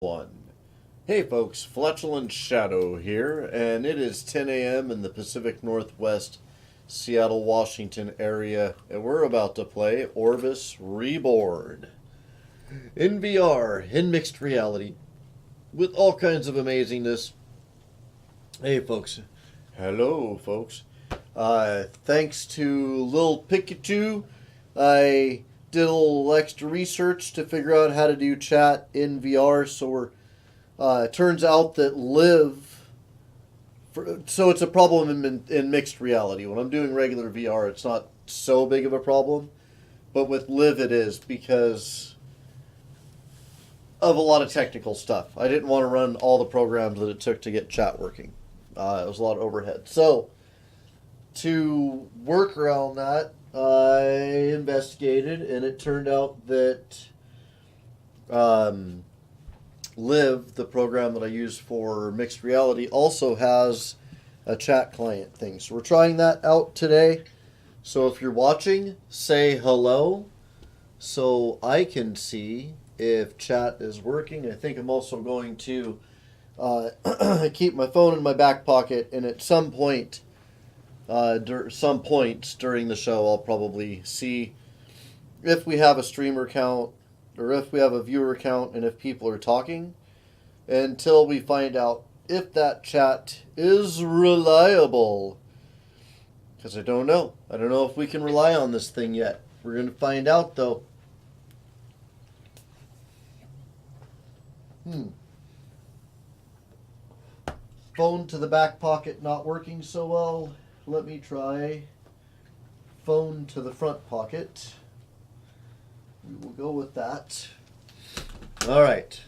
One. Hey folks, Flatulent Shadow here, and it is 10 a.m. in the Pacific Northwest, Seattle, Washington area, and we're about to play Orbus Reborn in VR, in mixed reality, with all kinds of amazingness. Hey folks, hello folks. Thanks to Lil Pikachu, I did a little extra research to figure out how to do chat in VR. So it turns out that so it's a problem in mixed reality. When I'm doing regular VR, it's not so big of a problem, but with Live it is because of a lot of technical stuff. I didn't want to run all the programs that it took to get chat working. It was a lot of overhead. So to work around that, I investigated, and it turned out that Live, the program that I use for mixed reality, also has a chat client thing. So we're trying that out today. So if you're watching, say hello so I can see if chat is working. I think I'm also going to keep my phone in my back pocket, and at some point, some points during the show, I'll probably see if we have a streamer count or if we have a viewer count and if people are talking, until we find out if that chat is reliable. Because I don't know. I don't know if we can rely on this thing yet. We're going to find out, though. Phone to the back pocket not working so well. Let me try phone to the front pocket. We will go with that. All right.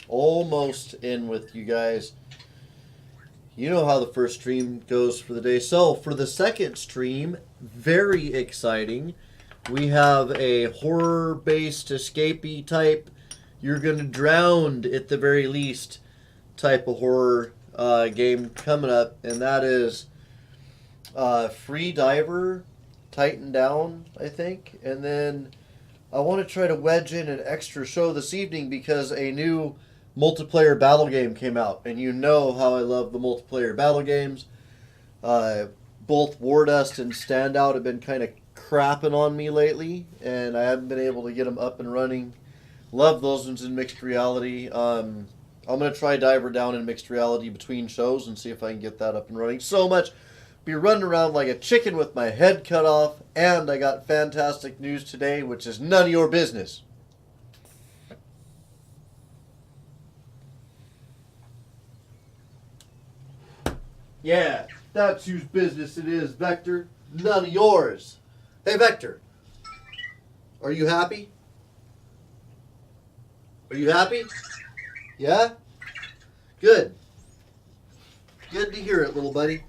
Almost in with you guys. You know how the first stream goes for the day. So for the second stream, very exciting. We have a horror-based escapee type, you're going to drown at the very least type of horror game coming up. And that is Free Diver, Tighten Down, I think. And then I want to try to wedge in an extra show this evening because a new multiplayer battle game came out. And you know how I love the multiplayer battle games. Both Wardust and Standout have been kind of crapping on me lately, and I haven't been able to get them up and running. Love those ones in mixed reality. I'm going to try Diver Down in mixed reality between shows and see if I can get that up and running. So much. Be running around like a chicken with my head cut off, and I got fantastic news today, which is none of your business. Yeah, that's whose business it is, Vector. None of yours. Hey, Vector. Are you happy? Are you happy? Yeah? Good. Good to hear it, little buddy.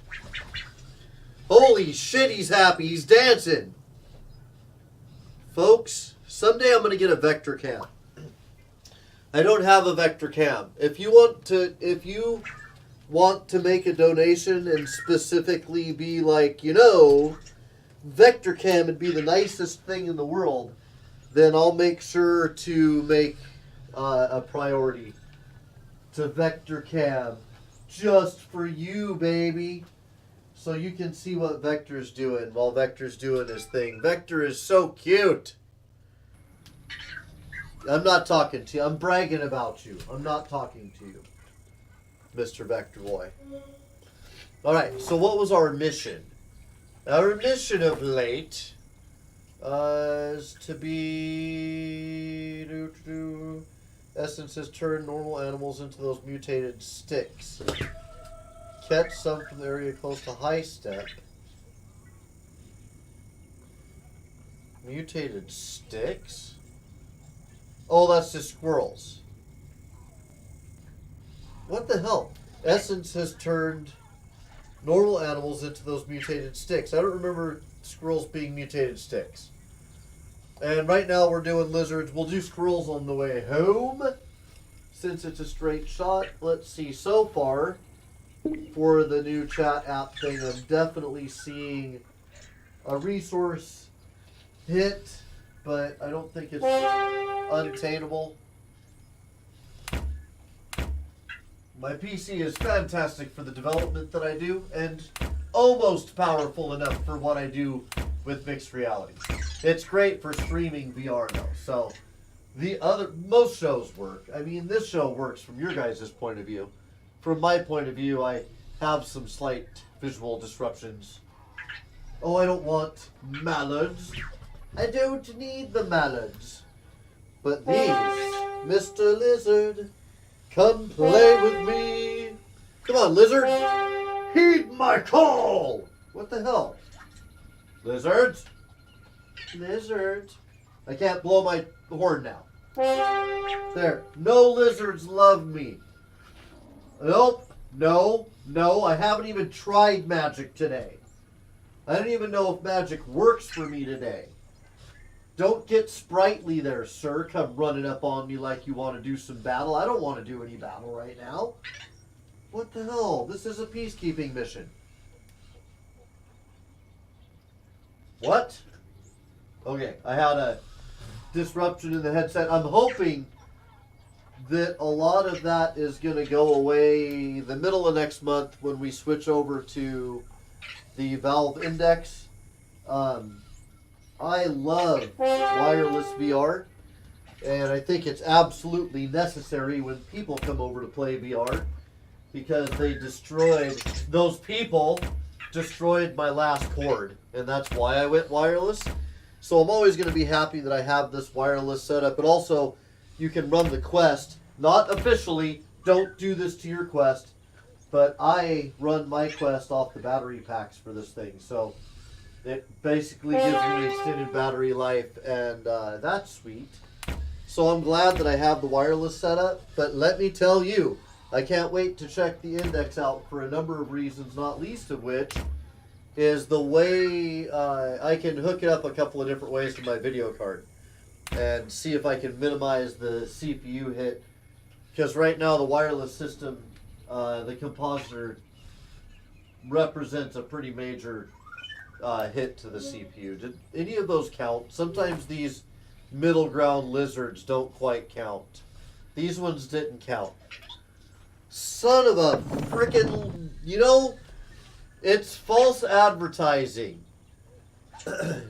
Holy shit, he's happy. He's dancing. Folks, someday I'm going to get a Vector cam. I don't have a Vector cam. If you want to make a donation and specifically be like, Vector cam would be the nicest thing in the world, then I'll make sure to make a priority to Vector cam just for you, baby. So you can see what Vector's doing while Vector's doing his thing. Vector is so cute. I'm not talking to you. I'm bragging about you. I'm not talking to you, Mr. Vector Boy. Alright, so what was our mission? Our mission of late is to be... Essences turn normal animals into those mutated sticks. Catch some from the area close to High Step. Mutated sticks? Oh, that's just squirrels. What the hell? Essence has turned normal animals into those mutated sticks. I don't remember squirrels being mutated sticks. And right now we're doing lizards. We'll do squirrels on the way home, since it's a straight shot. Let's see. So far, for the new chat app thing, I'm definitely seeing a resource hit, but I don't think it's unattainable. My PC is fantastic for the development that I do, and almost powerful enough for what I do with mixed reality. It's great for streaming VR though, so most shows work. I mean, this show works from your guys' point of view. From my point of view, I have some slight visual disruptions. Oh, I don't want mallards. I don't need the mallards. But these, Mr. Lizard, come play with me. Come on, Lizard. Heed my call. What the hell? Lizards? Lizards. I can't blow my horn now. There. No lizards love me. Nope. No. No. I haven't even tried magic today. I don't even know if magic works for me today. Don't get sprightly there, sir. Come running up on me like you want to do some battle. I don't want to do any battle right now. What the hell? This is a peacekeeping mission. What? Okay, I had a disruption in the headset. I'm hoping that a lot of that is going to go away the middle of next month when we switch over to the Valve Index. I love wireless VR, and I think it's absolutely necessary when people come over to play VR, because those people destroyed my last cord, and that's why I went wireless. So I'm always going to be happy that I have this wireless setup. But also, you can run the Quest, not officially, don't do this to your Quest, but I run my Quest off the battery packs for this thing. So it basically gives me extended battery life, and that's sweet. So I'm glad that I have the wireless setup, but let me tell you, I can't wait to check the Index out for a number of reasons, not least of which is the way I can hook it up a couple of different ways to my video card and see if I can minimize the CPU hit. Because right now the wireless system, the compositor, represents a pretty major hit to the CPU. Did any of those count? Sometimes these middle ground lizards don't quite count. These ones didn't count. Son of a frickin', it's false advertising. If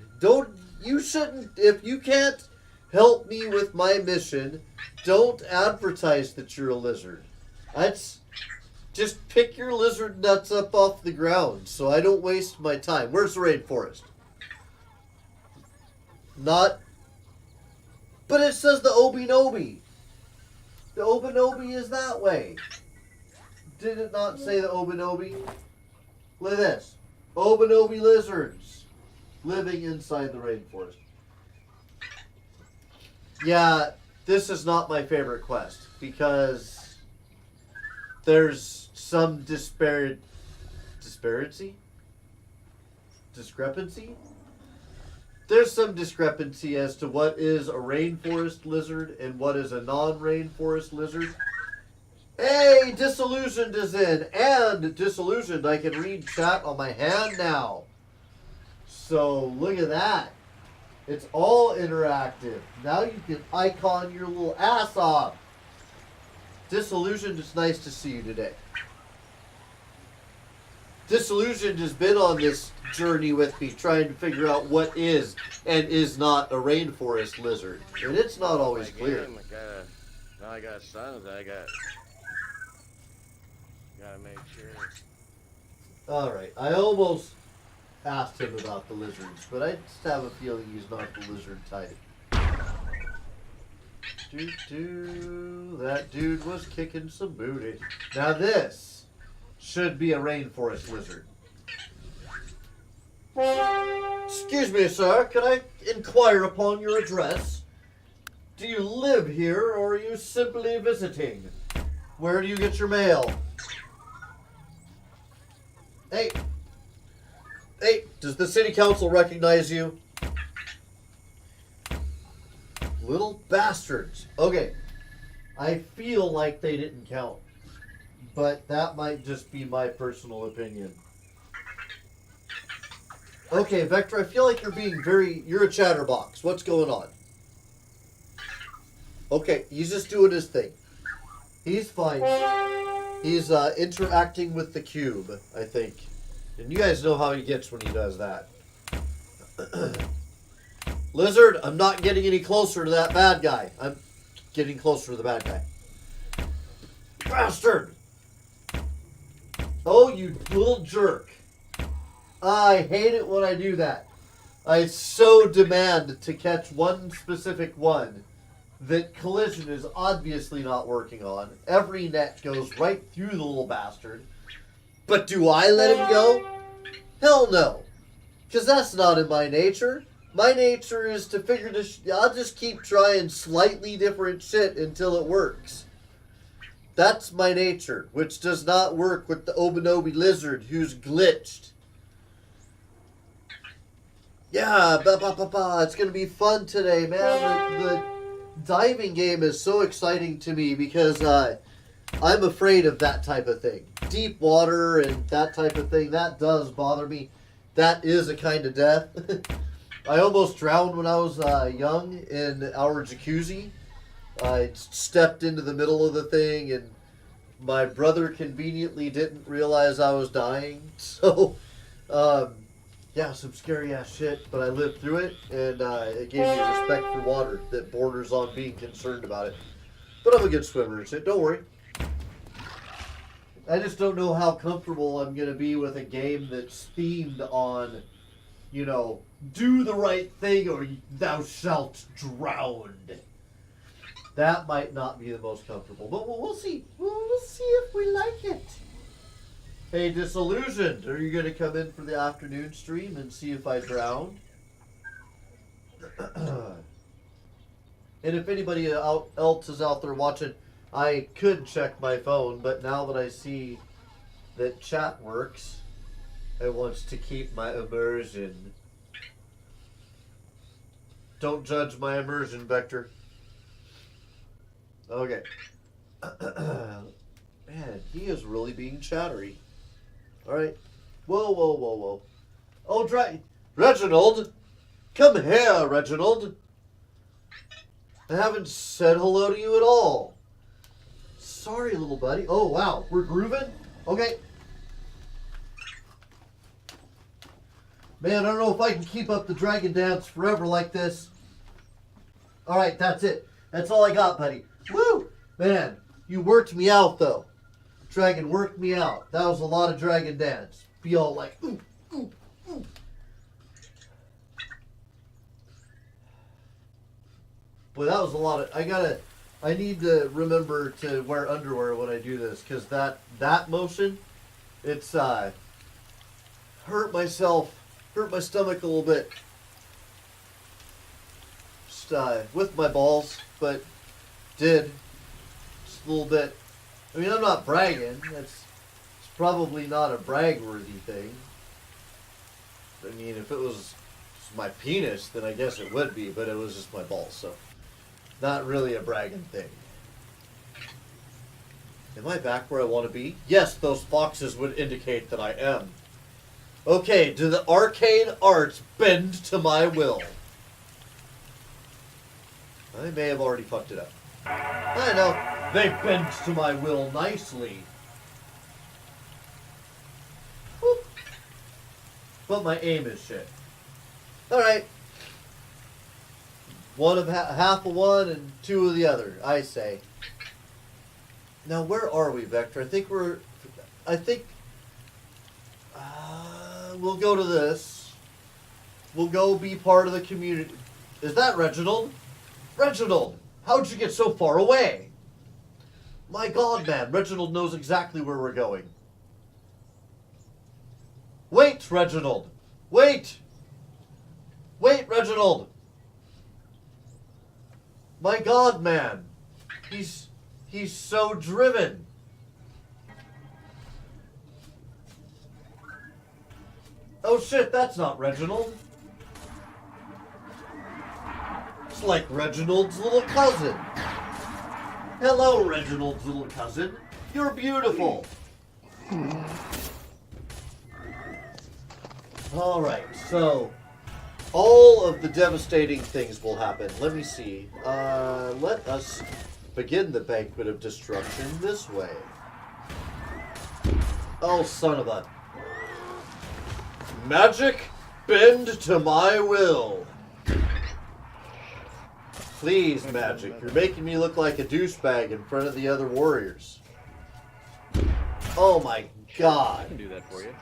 you can't help me with my mission, don't advertise that you're a lizard. Just pick your lizard nuts up off the ground so I don't waste my time. Where's the rainforest? But it says the Obinobi. The Obinobi is that way. Did it not say the Obinobi? Look at this. Obinobi lizards living inside the rainforest. Yeah, this is not my favorite quest because there's some discrepancy? There's some discrepancy as to what is a rainforest lizard and what is a non-rainforest lizard. Hey, Disillusioned is in. And Disillusioned, I can read chat on my hand now. So, look at that. It's all interactive. Now you can icon your little ass off. Disillusioned, it's nice to see you today. Disillusioned has been on this journey with me, trying to figure out what is and is not a rainforest lizard. And it's not always clear. Now I got sons, gotta make sure. Alright, I almost asked him about the lizards, but I just have a feeling he's not the lizard type. That dude was kicking some booty. Now this should be a rainforest lizard. Excuse me, sir, can I inquire upon your address? Do you live here, or are you simply visiting? Where do you get your mail? Hey, does the city council recognize you? Little bastards. Okay, I feel like they didn't count, but that might just be my personal opinion. Okay, Vector, I feel like you're a chatterbox. What's going on? Okay, he's just doing his thing. He's fine. He's interacting with the cube, I think. And you guys know how he gets when he does that. Lizard, I'm not getting any closer to that bad guy. I'm getting closer to the bad guy. Bastard! Oh, you little jerk. I hate it when I do that. I so demand to catch one specific one that collision is obviously not working on. Every net goes right through the little bastard. But do I let him go? Hell no. Because that's not in my nature. My nature is to figure this... I'll just keep trying slightly different shit until it works. That's my nature, which does not work with the Obanobi lizard who's glitched. Yeah, it's going to be fun today, man. The diving game is so exciting to me because I'm afraid of that type of thing. Deep water and that type of thing, that does bother me. That is a kind of death. I almost drowned when I was young in our jacuzzi. I stepped into the middle of the thing and my brother conveniently didn't realize I was dying. So, yeah, some scary ass shit, but I lived through it and it gave me a respect for water that borders on being concerned about it. But I'm a good swimmer and shit, don't worry. I just don't know how comfortable I'm going to be with a game that's themed on, you know, do the right thing or thou shalt drown. That might not be the most comfortable, but we'll see. We'll see if we like it. Hey, Disillusioned, are you going to come in for the afternoon stream and see if I drowned? And if anybody else is out there watching, I could check my phone, but now that I see that chat works, I want to keep my immersion. Don't judge my immersion, Vector. Okay. Man, he is really being chattery. Alright. Whoa. Oh, Reginald! Come here, Reginald! I haven't said hello to you at all. Sorry, little buddy. Oh, wow. We're grooving? Okay. Man, I don't know if I can keep up the dragon dance forever like this. Alright, that's it. That's all I got, buddy. Woo! Man, you worked me out, though. Dragon worked me out. That was a lot of dragon dance. Be all like, ooh, ooh, ooh. Boy, that was a lot of... I need to remember to wear underwear when I do this, because that motion, it's hurt my stomach a little bit. Just with my balls, but did just a little bit. I mean, I'm not bragging. It's probably not a brag-worthy thing. I mean, if it was my penis, then I guess it would be, but it was just my balls, so. Not really a bragging thing. Am I back where I want to be? Yes, those foxes would indicate that I am. Okay, do the arcane arts bend to my will? I may have already fucked it up. I know, they bend to my will nicely. Whoop. But my aim is shit. Alright. One of half of one and two of the other, I say. Now, where are we, Vector? I think we'll go to this. We'll go be part of the community. Is that Reginald? Reginald, how'd you get so far away? My God, man, Reginald knows exactly where we're going. Wait, Reginald. Wait. Wait, Reginald. My God, man. He's so driven. Oh shit, that's not Reginald. It's like Reginald's little cousin. Hello, Reginald's little cousin. You're beautiful. Alright, so all of the devastating things will happen. Let me see. Let us begin the banquet of destruction this way. Oh, son of a... Magic, bend to my will. Please, Magic, you're making me look like a douchebag in front of the other warriors. Oh my god. I can do that for you.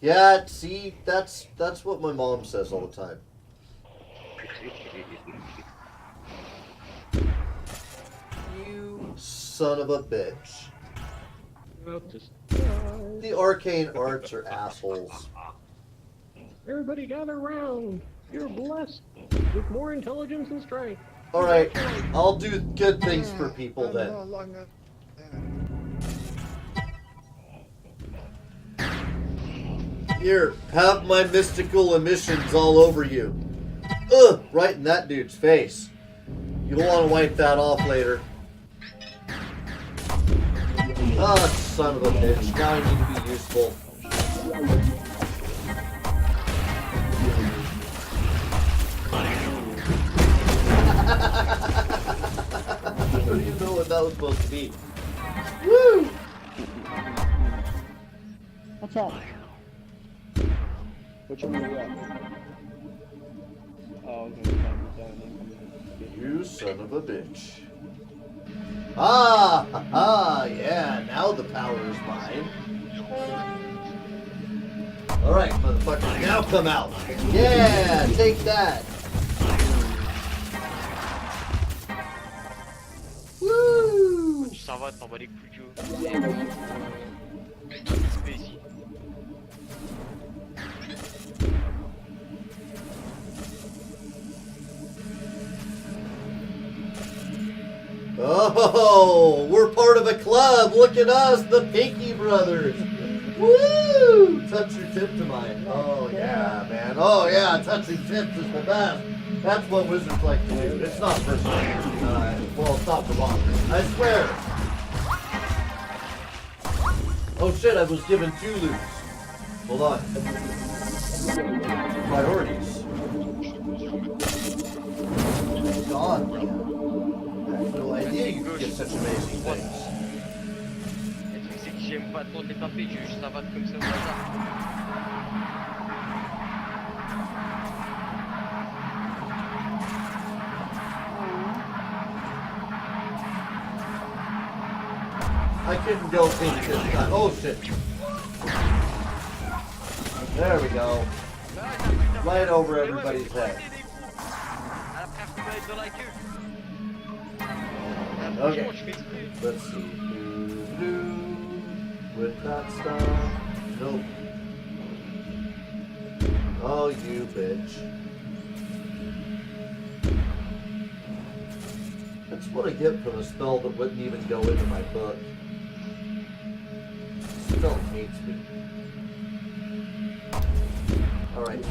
Yeah, see, that's what my mom says all the time. You son of a bitch. The arcane arts are assholes. Everybody gather round. You're blessed with more intelligence and strength. Alright, I'll do good things for people then. Here, have my mystical emissions all over you. Ugh, right in that dude's face. You'll want to wipe that off later. Ah, son of a bitch. Now I need to be useful. I don't even know what that was supposed to be. Woo! What's up? What you mean, what? Oh, okay. You son of a bitch. Ah, ha, ha, yeah, now the power is mine. Alright, motherfucker, now come out. Yeah, take that. Woo! Ça va, t'en bats les couilles, Joe. Spécie. Oh, we're part of a club. Look at us, the Pinky Brothers. Woo! Touch your tip to mine. Oh, yeah, man. Oh, yeah, touching tips is the best. That's what wizards like to do. It's not personal. Well, it's not for long. I swear. Oh, shit, I was given 2 loops. Hold on. Priorities. God, man. I have no idea you could get such amazing things. Le truc, c'est que j'aime pas trop les taper, je veux juste abattre comme ça au hasard. I couldn't go pink this time. Oh shit. There we go. Right over everybody's head. Okay. Let's see. With that stuff. Nope. Oh, you bitch. That's what I get for a spell that wouldn't even go into my book. Spell hates me. Alright.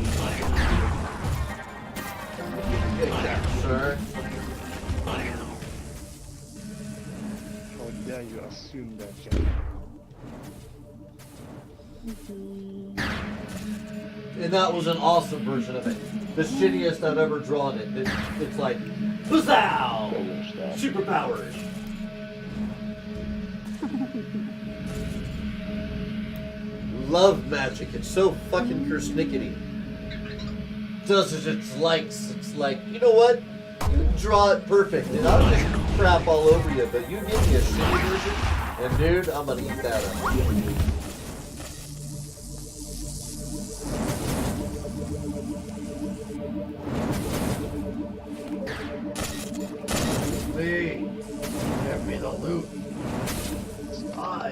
Get that, sir. How dare you assume that, Jack? And that was an awesome version of it. The shittiest I've ever drawn it. It's like, Bazzow! Superpowers! Love magic. It's so fucking persnickety. Does as it likes. It's like, you know what? You draw it perfect, and I'll just crap all over you, but you give me a shitty version, and dude, I'm gonna eat that up. Me. Give me the loot. I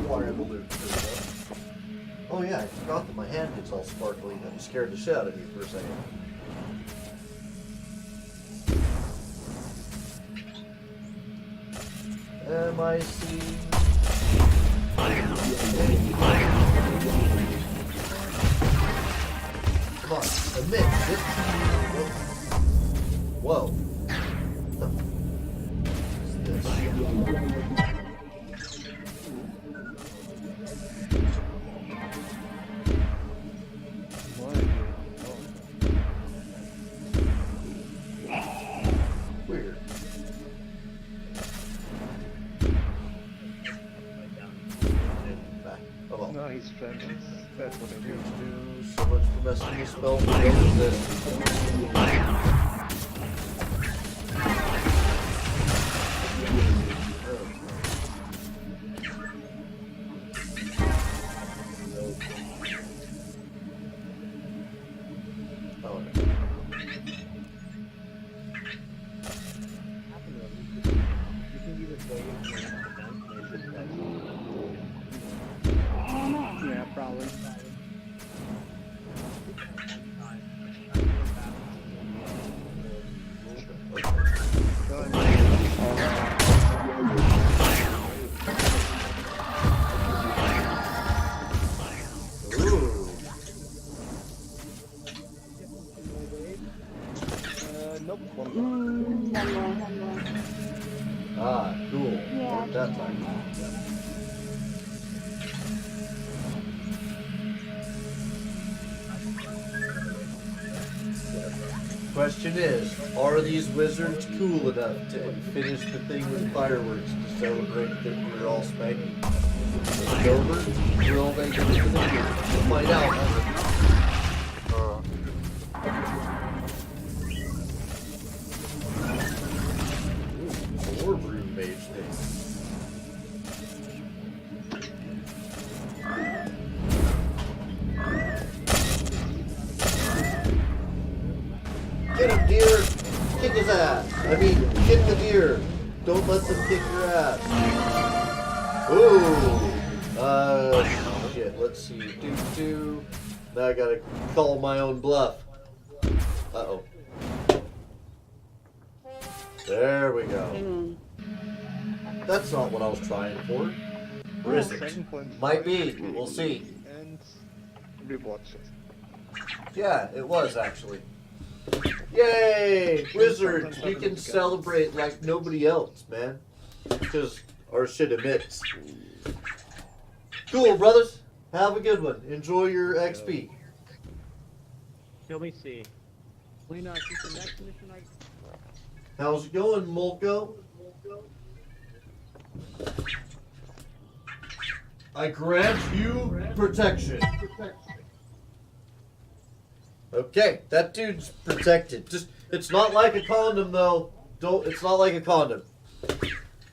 acquire the loot. Oh yeah, I forgot that my hand gets all sparkly. That scared the shit out of me for a second. M-I-C. Come on, admit it. Whoa. What the f- is this? Weird. Back. No, he's friends. That's what I do. So much for messing with spell. What is this? Oh, no. Yeah, probably. Go ahead. Ooh. Nope. One more. Ah, cool. Yeah. Worked that time. Question is, are these wizards cool enough to finish the thing with fireworks to celebrate that we're all spanking? It's over. We're all making it to the end. We'll find out. Ooh, orb room mage thing. Get him, deer! Kick his ass! I mean, get the deer! Don't let them kick your ass. Ooh! Shit, let's see. Now I gotta call my own bluff. Uh-oh. There we go. That's not what I was trying for. Or is it? 7.5. Might be. We'll see. And rewatch it. Yeah, it was actually. Yay! Wizards! We can celebrate like nobody else, man. Because our shit emits. Cool, brothers. Have a good one. Enjoy your XP. Let me see. Lena, I think the next mission How's it going, Molko? I grant you protection. Okay, that dude's protected. Just, it's not like a condom though. It's not like a condom.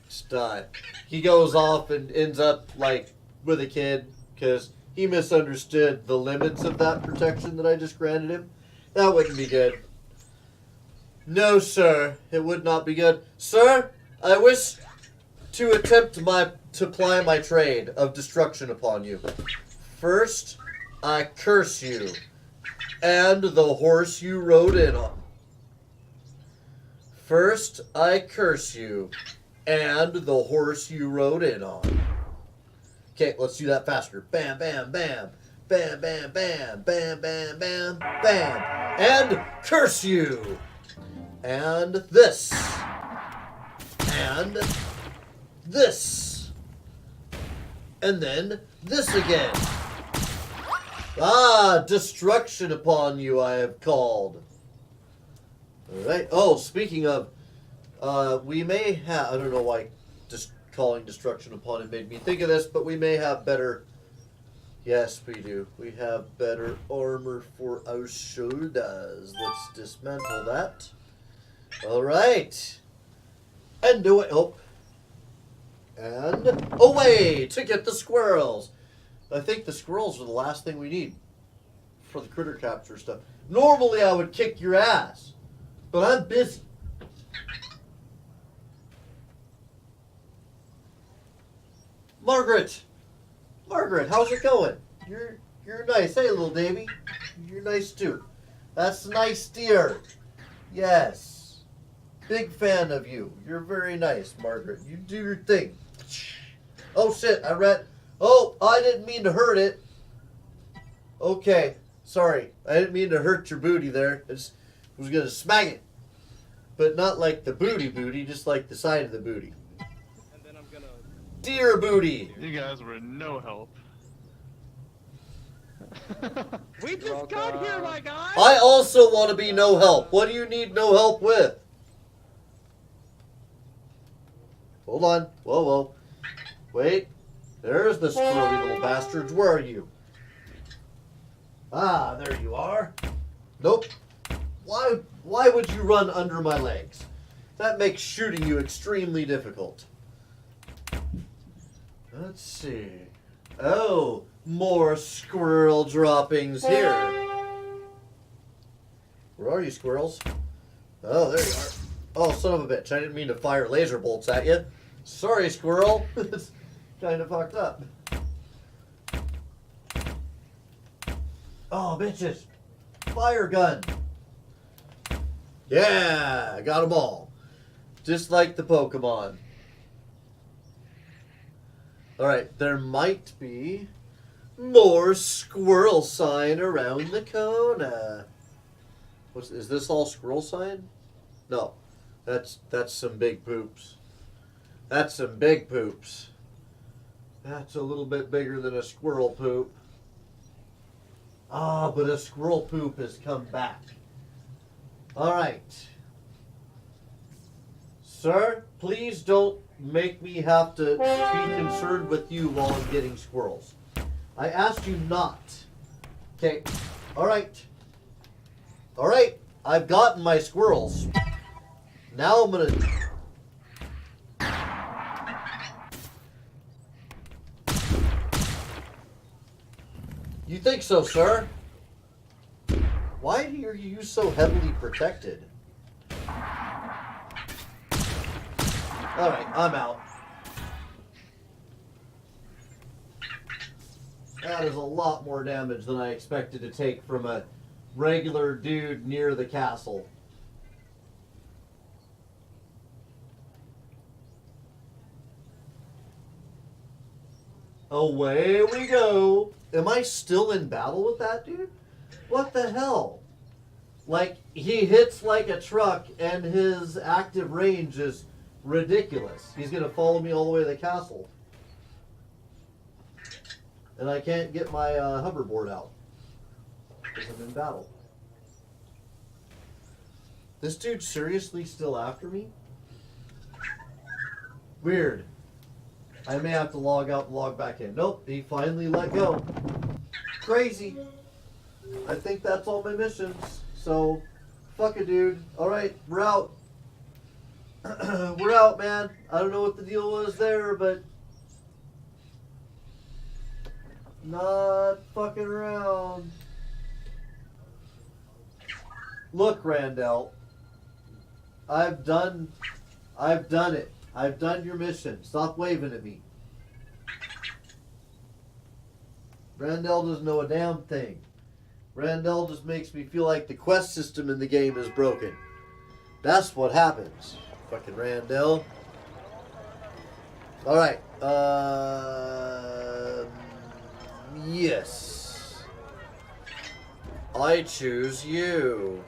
Just, he goes off and ends up like with a kid because he misunderstood the limits of that protection that I just granted him. That wouldn't be good. No, sir, it would not be good. Sir, I wish to attempt to ply my trade of destruction upon you. First, I curse you and the horse you rode in on. First, I curse you and the horse you rode in on. Okay, let's do that faster. Bam, bam, bam. Bam, bam, bam. Bam, bam, bam. Bam. And curse you. And this. And this. And then this again. Ah, destruction upon you I have called. Alright. Oh, speaking of, we may have, I don't know why just calling destruction upon it made me think of this, but we may have better, yes we do, we have better armor for our shoulders. Let's dismantle that. Alright. And do it, oh. And away to get the squirrels. I think the squirrels are the last thing we need for the critter capture stuff. Normally I would kick your ass, but I'm busy. Margaret, how's it going? You're nice. Hey, little Davy, you're nice too. That's nice, dear. Yes, big fan of you. You're very nice, Margaret. You do your thing. Oh shit, I read. Oh, I didn't mean to hurt it. Okay, sorry. I didn't mean to hurt your booty there. I was gonna smack it, but not like the booty, just like the side of the booty. And then I'm gonna... Dear booty. You guys were no help. We just got here, my guy! I also want to be no help. What do you need no help with? Hold on. Whoa. Wait. There's the squirrely little bastards. Where are you? Ah, there you are. Nope. Why would you run under my legs? That makes shooting you extremely difficult. Let's see. Oh, more squirrel droppings here. Where are you, squirrels? Oh, there you are. Oh, son of a bitch. I didn't mean to fire laser bolts at you. Sorry, squirrel. It's kind of fucked up. Oh, bitches. Fire gun. Yeah, got them all. Just like the Pokemon. Alright, there might be more squirrel sign around the corner. Is this all squirrel sign? No. That's some big poops. That's some big poops. That's a little bit bigger than a squirrel poop. Ah, but a squirrel poop has come back. Alright. Sir, please don't make me have to be concerned with you while I'm getting squirrels. I asked you not. Okay. Alright. Alright. I've gotten my squirrels. Now I'm gonna... You think so, sir? Why are you so heavily protected? Alright, I'm out. That is a lot more damage than I expected to take from a regular dude near the castle. Away we go. Am I still in battle with that dude? What the hell? Like, he hits like a truck and his active range is ridiculous. He's going to follow me all the way to the castle. And I can't get my hoverboard out because I'm in battle. This dude's seriously still after me? Weird. I may have to log out and log back in. Nope, he finally let go. Crazy. I think that's all my missions. So, fuck it, dude. Alright, we're out. We're out, man. I don't know what the deal was there, but... not fucking around. Look, Randall. I've done it. I've done your mission. Stop waving at me. Randall doesn't know a damn thing. Randall just makes me feel like the quest system in the game is broken. That's what happens. Fucking Randall. Alright. Yes. I choose you.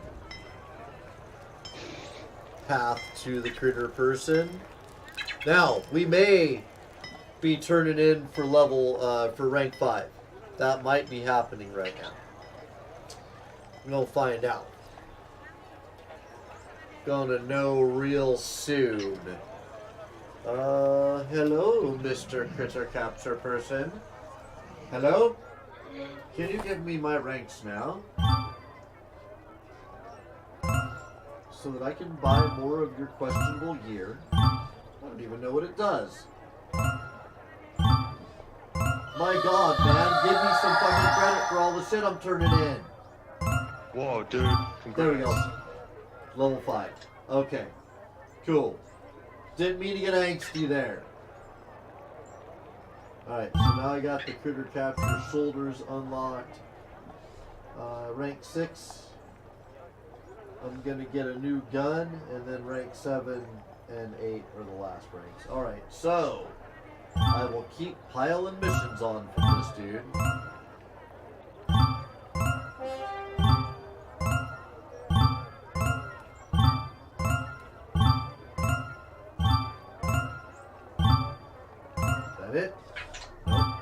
Path to the critter person. Now, we may be turning in for level, for rank 5. That might be happening right now. We'll find out. Gonna know real soon. Hello, Mr. Critter Capture person. Hello? Can you give me my ranks now? So that I can buy more of your questionable gear. I don't even know what it does. My god, man, give me some fucking credit for all the shit I'm turning in. Whoa, dude. Congrats. There we go. Level 5. Okay. Cool. Didn't mean to get angsty there. Alright, so now I got the critter capture shoulders unlocked. Rank 6. I'm going to get a new gun, and then rank 7 and 8 are the last ranks. Alright, so I will keep piling missions on from this dude. Is that it? Nope.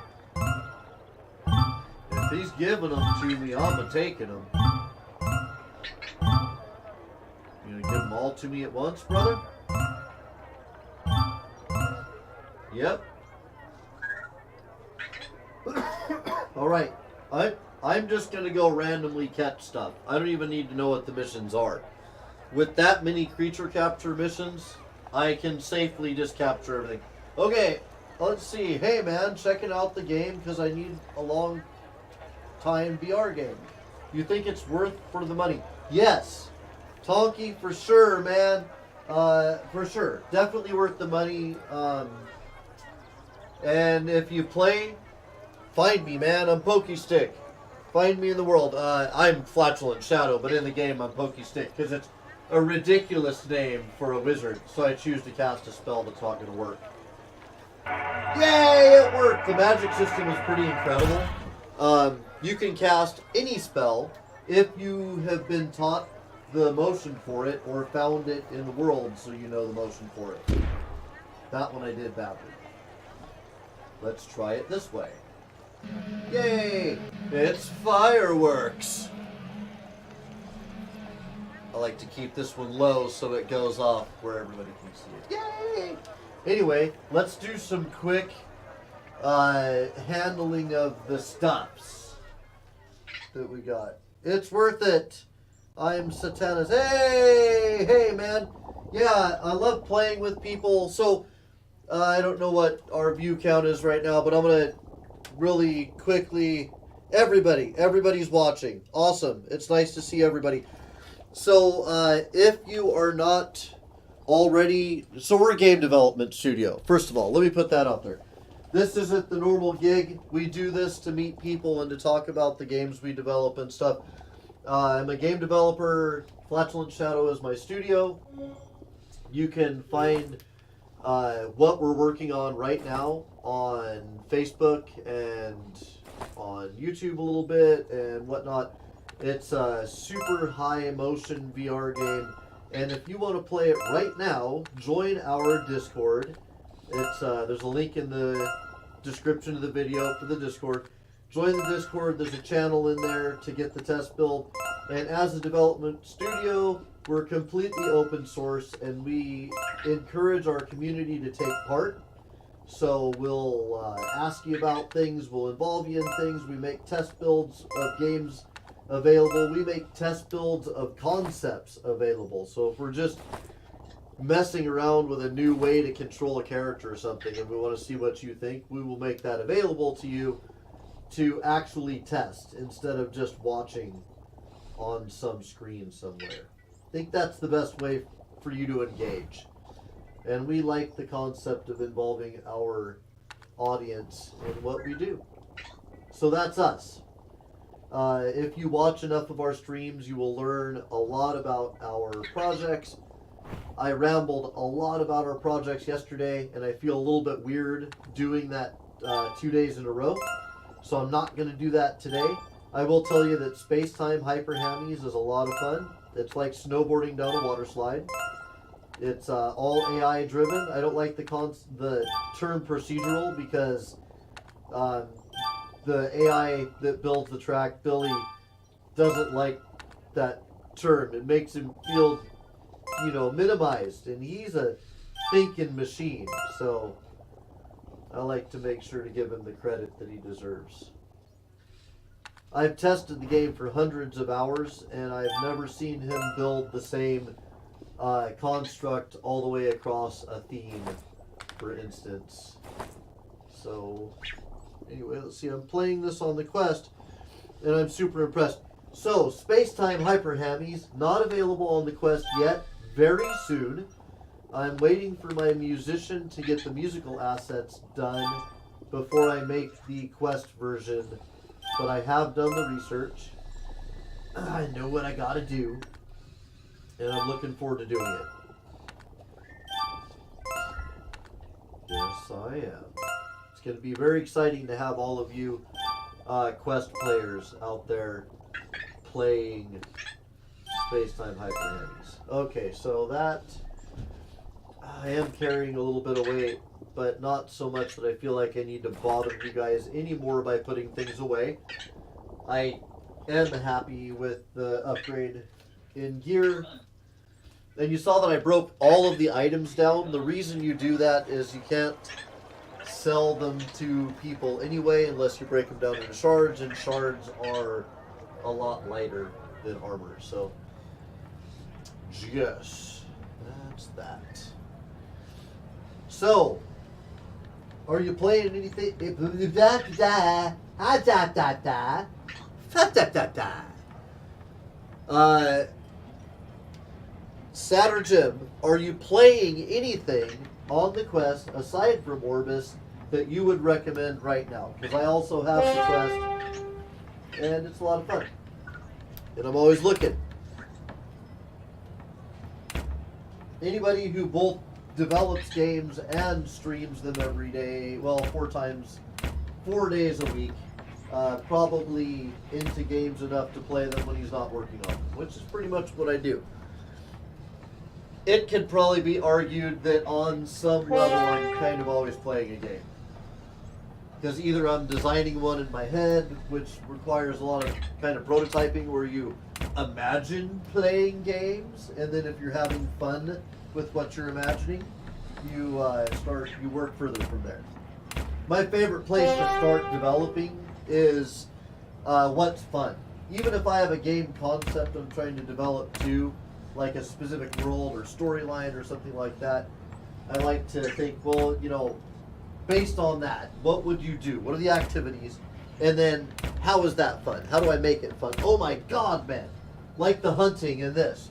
If he's giving them to me, I'm taking them. You gonna give them all to me at once, brother? Yep. Alright. I'm just gonna go randomly catch stuff. I don't even need to know what the missions are. With that many creature capture missions, I can safely just capture everything. Okay, let's see. Hey man, checking out the game because I need a long time VR game. You think it's worth for the money? Yes. Tonky, for sure, man. For sure. Definitely worth the money. And if you play, find me, man. I'm Pokestick. Find me in the world. I'm Flatulent Shadow, but in the game I'm Pokestick because it's a ridiculous name for a wizard. So I choose to cast a spell that's not going to work. Yay! It worked! The magic system is pretty incredible. You can cast any spell if you have been taught the motion for it or found it in the world so you know the motion for it. That one I did badly. Let's try it this way. Yay! It's fireworks! I like to keep this one low so it goes off where everybody can see it. Yay! Anyway, let's do some quick handling of the stuffs that we got. It's worth it. I'm Satanus. Hey! Hey, man. Yeah, I love playing with people. So, I don't know what our view count is right now, but I'm going to really quickly... Everybody's watching. Awesome. It's nice to see everybody. So, if you are not already... So, we're a game development studio. First of all, let me put that out there. This isn't the normal gig. We do this to meet people and to talk about the games we develop and stuff. I'm a game developer. Flatulent Shadow is my studio. You can find what we're working on right now on Facebook and on YouTube a little bit and whatnot. It's a super high motion VR game. And if you want to play it right now, join our Discord. It's there's a link in the description of the video for the Discord. Join the Discord. There's a channel in there to get the test build. And as a development studio, we're completely open source and we encourage our community to take part. So we'll ask you about things. We'll involve you in things. We make test builds of games available. We make test builds of concepts available. So if we're just messing around with a new way to control a character or something and we want to see what you think, we will make that available to you to actually test instead of just watching on some screen somewhere. I think that's the best way for you to engage. And we like the concept of involving our audience in what we do. So that's us. If you watch enough of our streams, you will learn a lot about our projects. I rambled a lot about our projects yesterday, and I feel a little bit weird doing that 2 days in a row. So I'm not going to do that today. I will tell you that Space-Time Hyper Hammies is a lot of fun. It's like snowboarding down a water slide. It's all AI driven. I don't like the term procedural because the AI that builds the track, Billy, doesn't like that term. It makes him feel, minimized, and he's a thinking machine. So I like to make sure to give him the credit that he deserves. I've tested the game for hundreds of hours, and I've never seen him build the same construct all the way across a theme, for instance. So, anyway, let's see. I'm playing this on the Quest, and I'm super impressed. So, Space-Time Hyper Hammies, not available on the Quest yet, very soon. I'm waiting for my musician to get the musical assets done before I make the Quest version, but I have done the research. I know what I gotta do, and I'm looking forward to doing it. Yes, I am. It's going to be very exciting to have all of you Quest players out there playing Space-Time Hyper Hammies. Okay, so that... I am carrying a little bit of weight, but not so much that I feel like I need to bother you guys anymore by putting things away. I am happy with the upgrade in gear. And you saw that I broke all of the items down. The reason you do that is you can't sell them to people anyway, unless you break them down into shards, and shards are a lot lighter than armor. So, yes, that's that. So, are you playing anything? Saturn Jim, are you playing anything on the quest aside from Orbus that you would recommend right now? Because I also have the quest, and it's a lot of fun. And I'm always looking. Anybody who both develops games and streams them every day, well, 4 days a week, probably into games enough to play them when he's not working on them, which is pretty much what I do. It can probably be argued that on some level I'm kind of always playing a game. Because either I'm designing one in my head, which requires a lot of kind of prototyping where you imagine playing games, and then if you're having fun with what you're imagining, you work further from there. My favorite place to start developing is what's fun. Even if I have a game concept I'm trying to develop too, like a specific world or storyline or something like that, I like to think, well, you know, based on that, what would you do? What are the activities? And then, how is that fun? How do I make it fun? Oh my God, man. Like the hunting in this.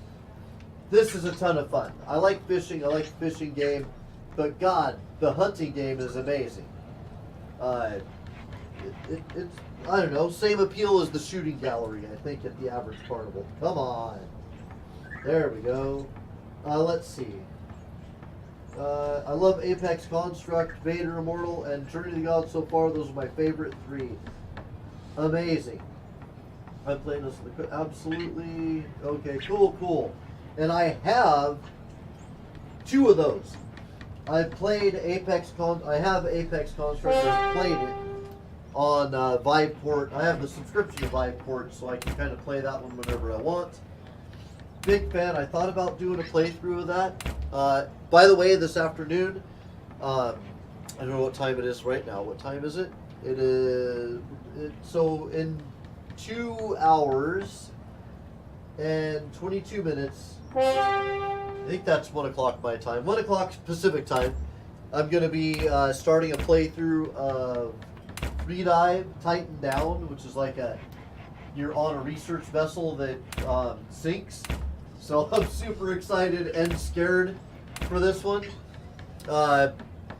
This is a ton of fun. I like fishing. I like the fishing game. But God, the hunting game is amazing. It's, I don't know, same appeal as the shooting gallery, I think, at the average carnival. Come on. There we go. Let's see. I love Apex Construct, Vader Immortal, and Journey to the Gods so far. Those are my favorite 3. Amazing. I'm playing this. Absolutely. Okay, cool. And I have 2 of those. I've played I have Apex Construct. I've played it on Viveport. I have the subscription to Viveport, so I can kind of play that one whenever I want. Big fan. I thought about doing a playthrough of that. By the way, this afternoon, I don't know what time it is right now. What time is it? So in 2 hours and 22 minutes, I think that's 1 o'clock my time. 1 o'clock Pacific time, I'm going to be starting a playthrough of Freedive Titan Down, which is like you're on a research vessel that sinks. So I'm super excited and scared for this one.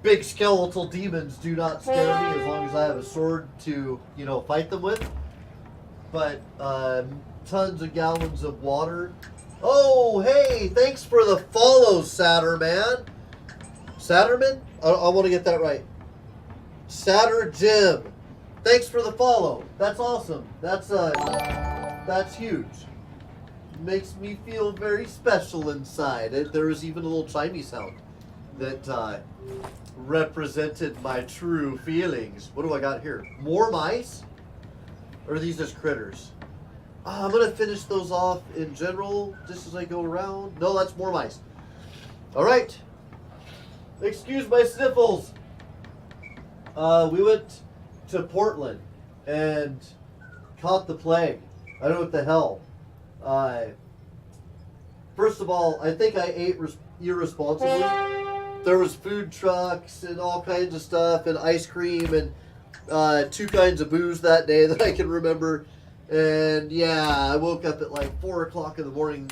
Big skeletal demons do not scare me as long as I have a sword to, fight them with. But tons of gallons of water. Oh, hey, thanks for the follow, Satterman. Satterman? I want to get that right. Satter Jim. Thanks for the follow. That's awesome. That's huge. Makes me feel very special inside. There was even a little chimey sound that represented my true feelings. What do I got here? More mice? Or are these just critters? I'm going to finish those off in general just as I go around. No, that's more mice. All right. Excuse my sniffles. We went to Portland and caught the plague. I don't know what the hell. First of all, I think I ate irresponsibly. There was food trucks and all kinds of stuff and ice cream and 2 kinds of booze that day that I can remember. And yeah, I woke up at like 4 o'clock in the morning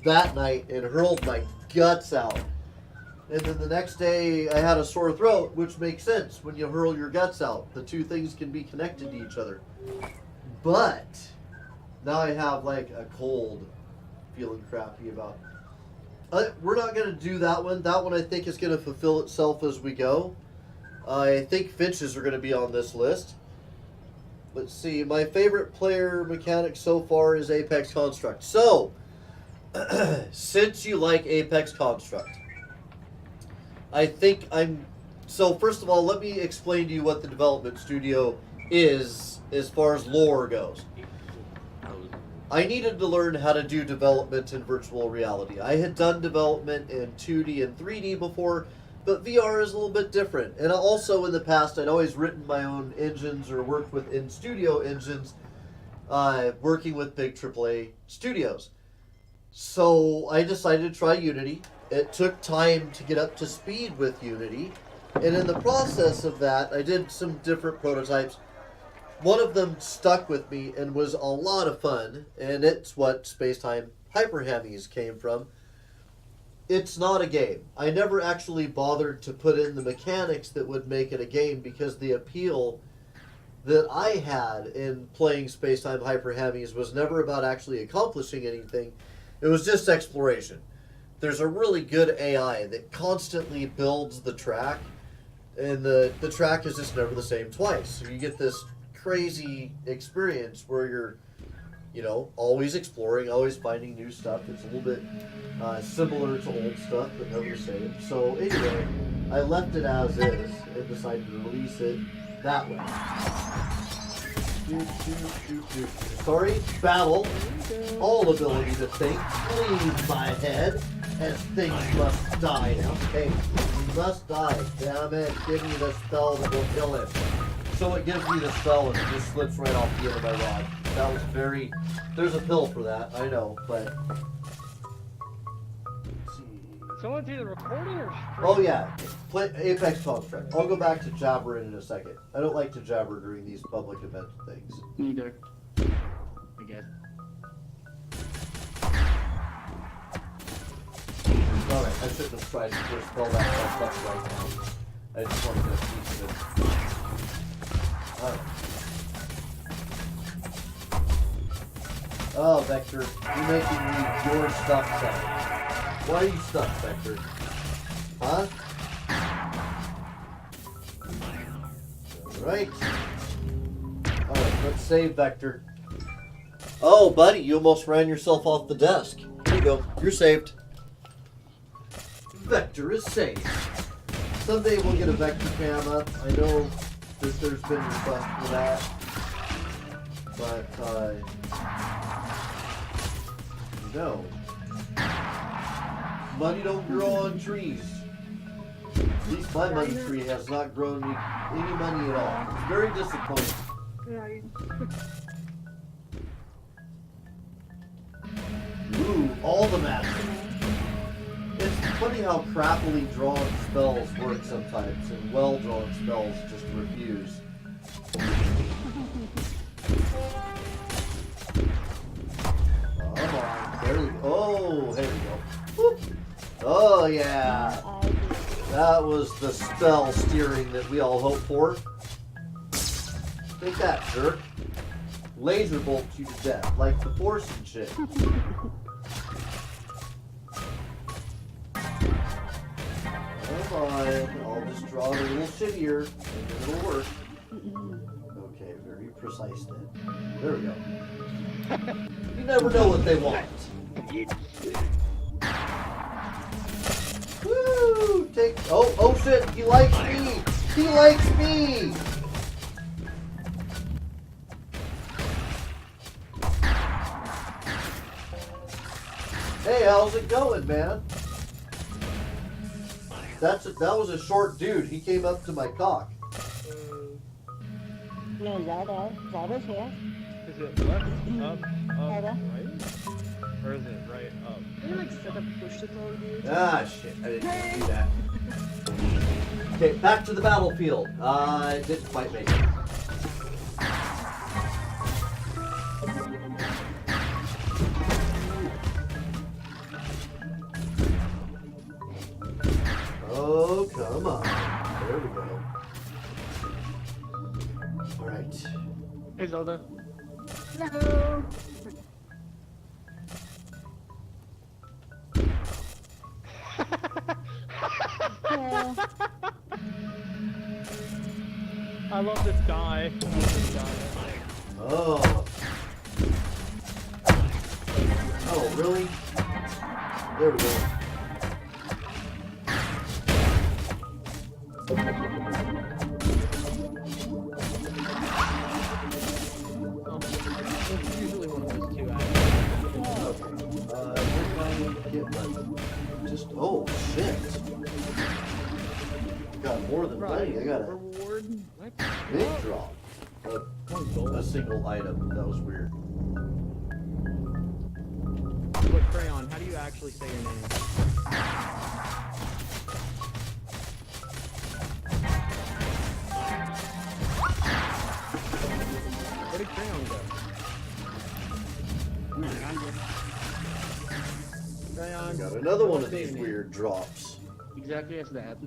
that night and hurled my guts out. And then the next day I had a sore throat, which makes sense when you hurl your guts out. The 2 things can be connected to each other. But now I have like a cold, feeling crappy about. We're not going to do that one. That one I think is going to fulfill itself as we go. I think finches are going to be on this list. Let's see. My favorite player mechanic so far is Apex Construct. So, since you like Apex Construct, I think so first of all, let me explain to you what the development studio is as far as lore goes. I needed to learn how to do development in virtual reality. I had done development in 2D and 3D before, But VR is a little bit different. And also in the past, I'd always written my own engines or worked with in-studio engines, working with big AAA studios. So I decided to try Unity. It took time to get up to speed with Unity. And in the process of that, I did some different prototypes. One of them stuck with me and was a lot of fun. And it's what Spacetime Hyper Hammies came from. It's not a game. I never actually bothered to put in the mechanics that would make it a game because the appeal that I had in playing Spacetime Hyper Hammies was never about actually accomplishing anything. It was just exploration. There's a really good AI that constantly builds the track, and the track is just never the same twice. So you get this crazy experience where you're, you know, always exploring, always finding new stuff. It's a little bit similar to old stuff, but never the same. So anyway, I left it as is and decided to release it that way. Sorry, battle. All ability to think. Leave my head, as things must die now. Hey, he must die. Damn it, give me the spell that will kill him. So it gives me the spell and it just slips right off the end of my rod. That was very... There's a pill for that, I know, but... Let's see. Someone do the recording or stream? Oh yeah, play Apex Construct. I'll go back to jabbering in a second. I don't like to jabber during these public event things. Neither. I guess. Alright, I shouldn't have tried to first spell that stuff right now. I just wanted to get a piece of it. Alright. Oh, Vector, you're making me your stuff sound. Why are you stuck, Vector? Huh? Alright. Alright, let's save Vector. Oh, buddy, you almost ran yourself off the desk. Here you go. You're saved. Vector is saved. Someday we'll get a Vector cam up. I know that there's been requests for that. But, no. Money don't grow on trees. At least my money tree has not grown me any money at all. It's very disappointing. Right. Ooh, all the magic. It's funny how crappily drawn spells work sometimes, and well-drawn spells just refuse. Come on, there we go. Oh, there we go. Whoop. Oh yeah, that was the spell steering that we all hope for. Take that, jerk. Laser bolt you to death, like the Force and shit. Come on, I'll just draw it a little shittier, and then it'll work. Okay, very precise then. There we go. You never know what they want. Woo! Take. Oh shit! He likes me. He likes me. Hey, how's it going, man? That was a short dude. He came up to my cock. No, Zelda's here. Is it left, up, Zelda. right? Or is it right, up? Can you like set up push to talk, dude? Ah, shit. I didn't do that. Okay, back to the battlefield. I didn't quite make it. Oh, come on. There we go. Alright. Hey, Zelda. No. I love this guy. Oh. Oh, really? There we go. It's usually one of those two guys. Where can I get my... Just... Oh, shit. money. I got a Reward. What? big drop. A single item. That was weird. Look, Crayon, how do you actually say your name? Where did Crayon go? Crayon. I got another one of these weird drops. Exactly as that.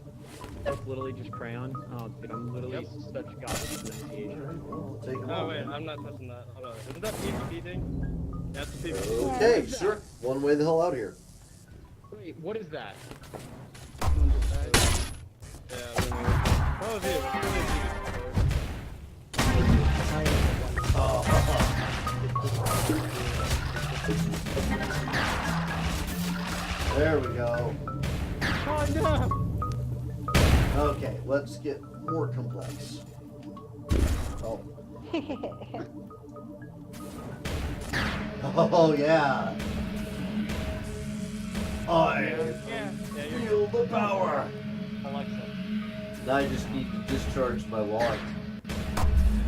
That's literally just Crayon. Oh, dude, I'm literally such garbage pronunciation. We'll take 'em Oh all. wait, I'm not touching that. Hold on. Isn't that PvP thing? That's the PvP. Okay, sure. One way the hell out of here. Wait, what is that? Yeah, what was it? What was There we go. Oh no! Okay, let's get more complex. Oh. Oh yeah. I feel the power. Alexa. Now I just need to discharge my wand.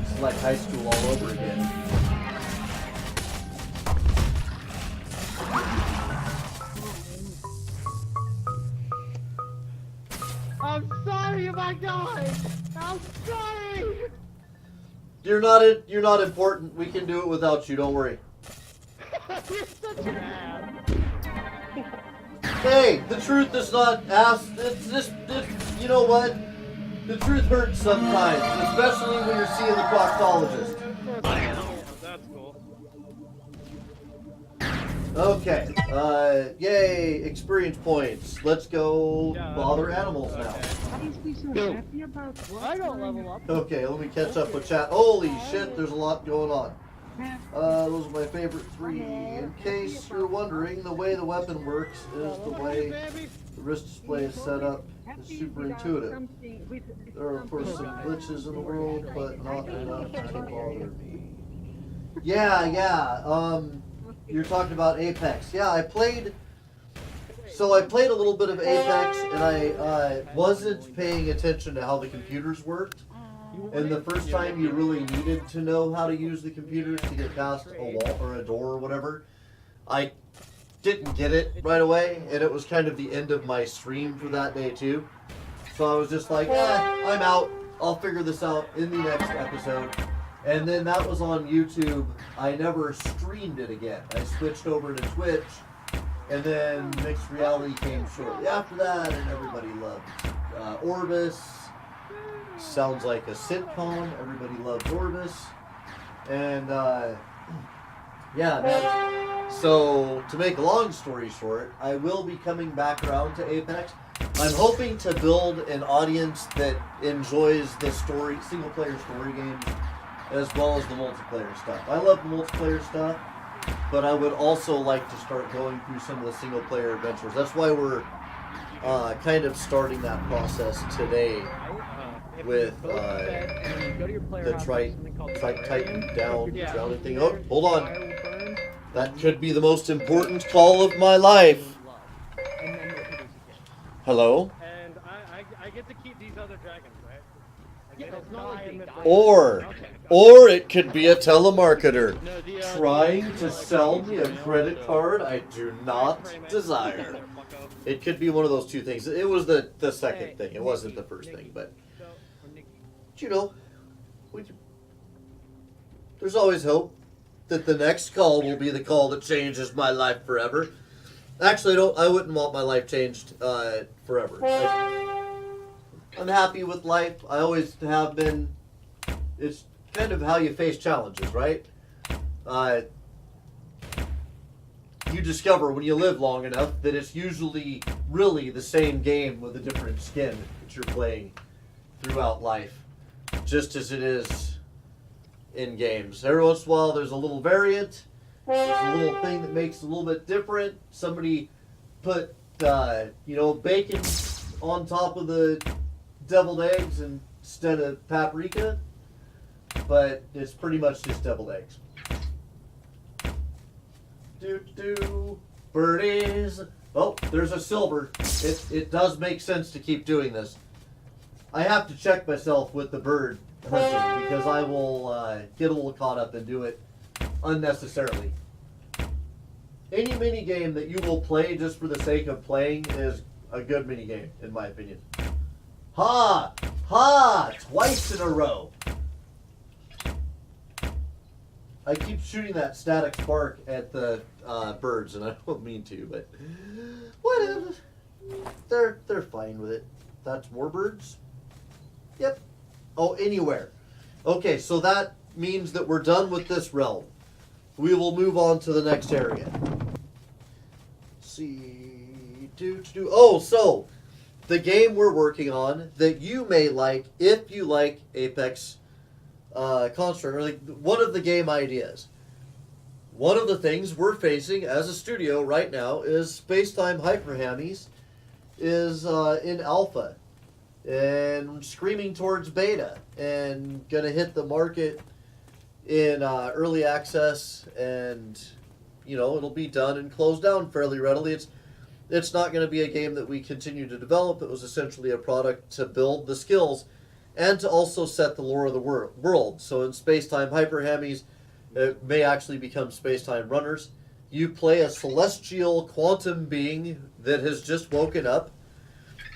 It's like high school all over again. I'm sorry if I died! I'm sorry! You're not important. We can do it without you. Don't worry. You're such an ass! Hey, the truth is not asked. You know what? The truth hurts sometimes, especially when you're seeing the proctologist. That's cool. Okay. Yay, experience points. Let's go bother animals now. I don't level up. Okay, let me catch up with chat. Holy shit, there's a lot going on. Those are my favorite three. In case you're wondering, the way the weapon works is the way the wrist display is set up. It's super intuitive. There are of course some glitches in the world, but not enough to bother me. Yeah. You're talking about Apex. Yeah, I played a little bit of Apex, and I wasn't paying attention to how the computers worked. And the first time you really needed to know how to use the computers to get past a wall or a door or whatever, I didn't get it right away, and it was kind of the end of my stream for that day too. So I was just like, I'm out. I'll figure this out in the next episode. And then that was on YouTube. I never streamed it again. I switched over to Twitch, and then Mixed Reality came shortly after that, and everybody loved Orbus. Sounds like a sitcom. Everybody loves Orbus. And, yeah, man. So, to make a long story short, I will be coming back around to Apex. I'm hoping to build an audience that enjoys the single-player story games, as well as the multiplayer stuff. I love the multiplayer stuff, but I would also like to start going through some of the single-player adventures. That's why we're kind of starting that process today with the Titan down drowning thing. Oh, hold on. That could be the most important call of my life. Hello? And I get to keep these other dragons, right? I get it's not like they die. Or it could be a telemarketer trying to sell me a credit card I do not desire. It could be one of those two things. It was the second thing. It wasn't the first thing, but you know, there's always hope that the next call will be the call that changes my life forever. Actually, I wouldn't want my life changed forever. I'm happy with life. I always have been. It's kind of how you face challenges, right? You discover when you live long enough that it's usually really the same game with a different skin that you're playing throughout life, just as it is in games. Every once in a while there's a little variant, there's a little thing that makes it a little bit different. Somebody put bacon on top of the deviled eggs instead of paprika, but it's pretty much just deviled eggs. Birdies. Oh, there's a silver. It does make sense to keep doing this. I have to check myself with the bird hunting because I will get a little caught up and do it unnecessarily. Any mini game that you will play just for the sake of playing is a good mini game, in my opinion. Ha! Ha! Twice in a row. I keep shooting that static spark at the birds, and I don't mean to, but whatever. They're fine with it. That's more birds. Yep. Oh, anywhere. Okay, so that means that we're done with this realm. We will move on to the next area. Oh, so the game we're working on that you may like if you like Apex Construct, like one of the game ideas. One of the things we're facing as a studio right now is Spacetime Hyper Hammies is in alpha and screaming towards beta and gonna hit the market in early access, and you know it'll be done and closed down fairly readily. It's not going to be a game that we continue to develop. It was essentially a product to build the skills and to also set the lore of the world. So in Spacetime Hyper Hammies, it may actually become Spacetime Runners. You play a celestial quantum being that has just woken up.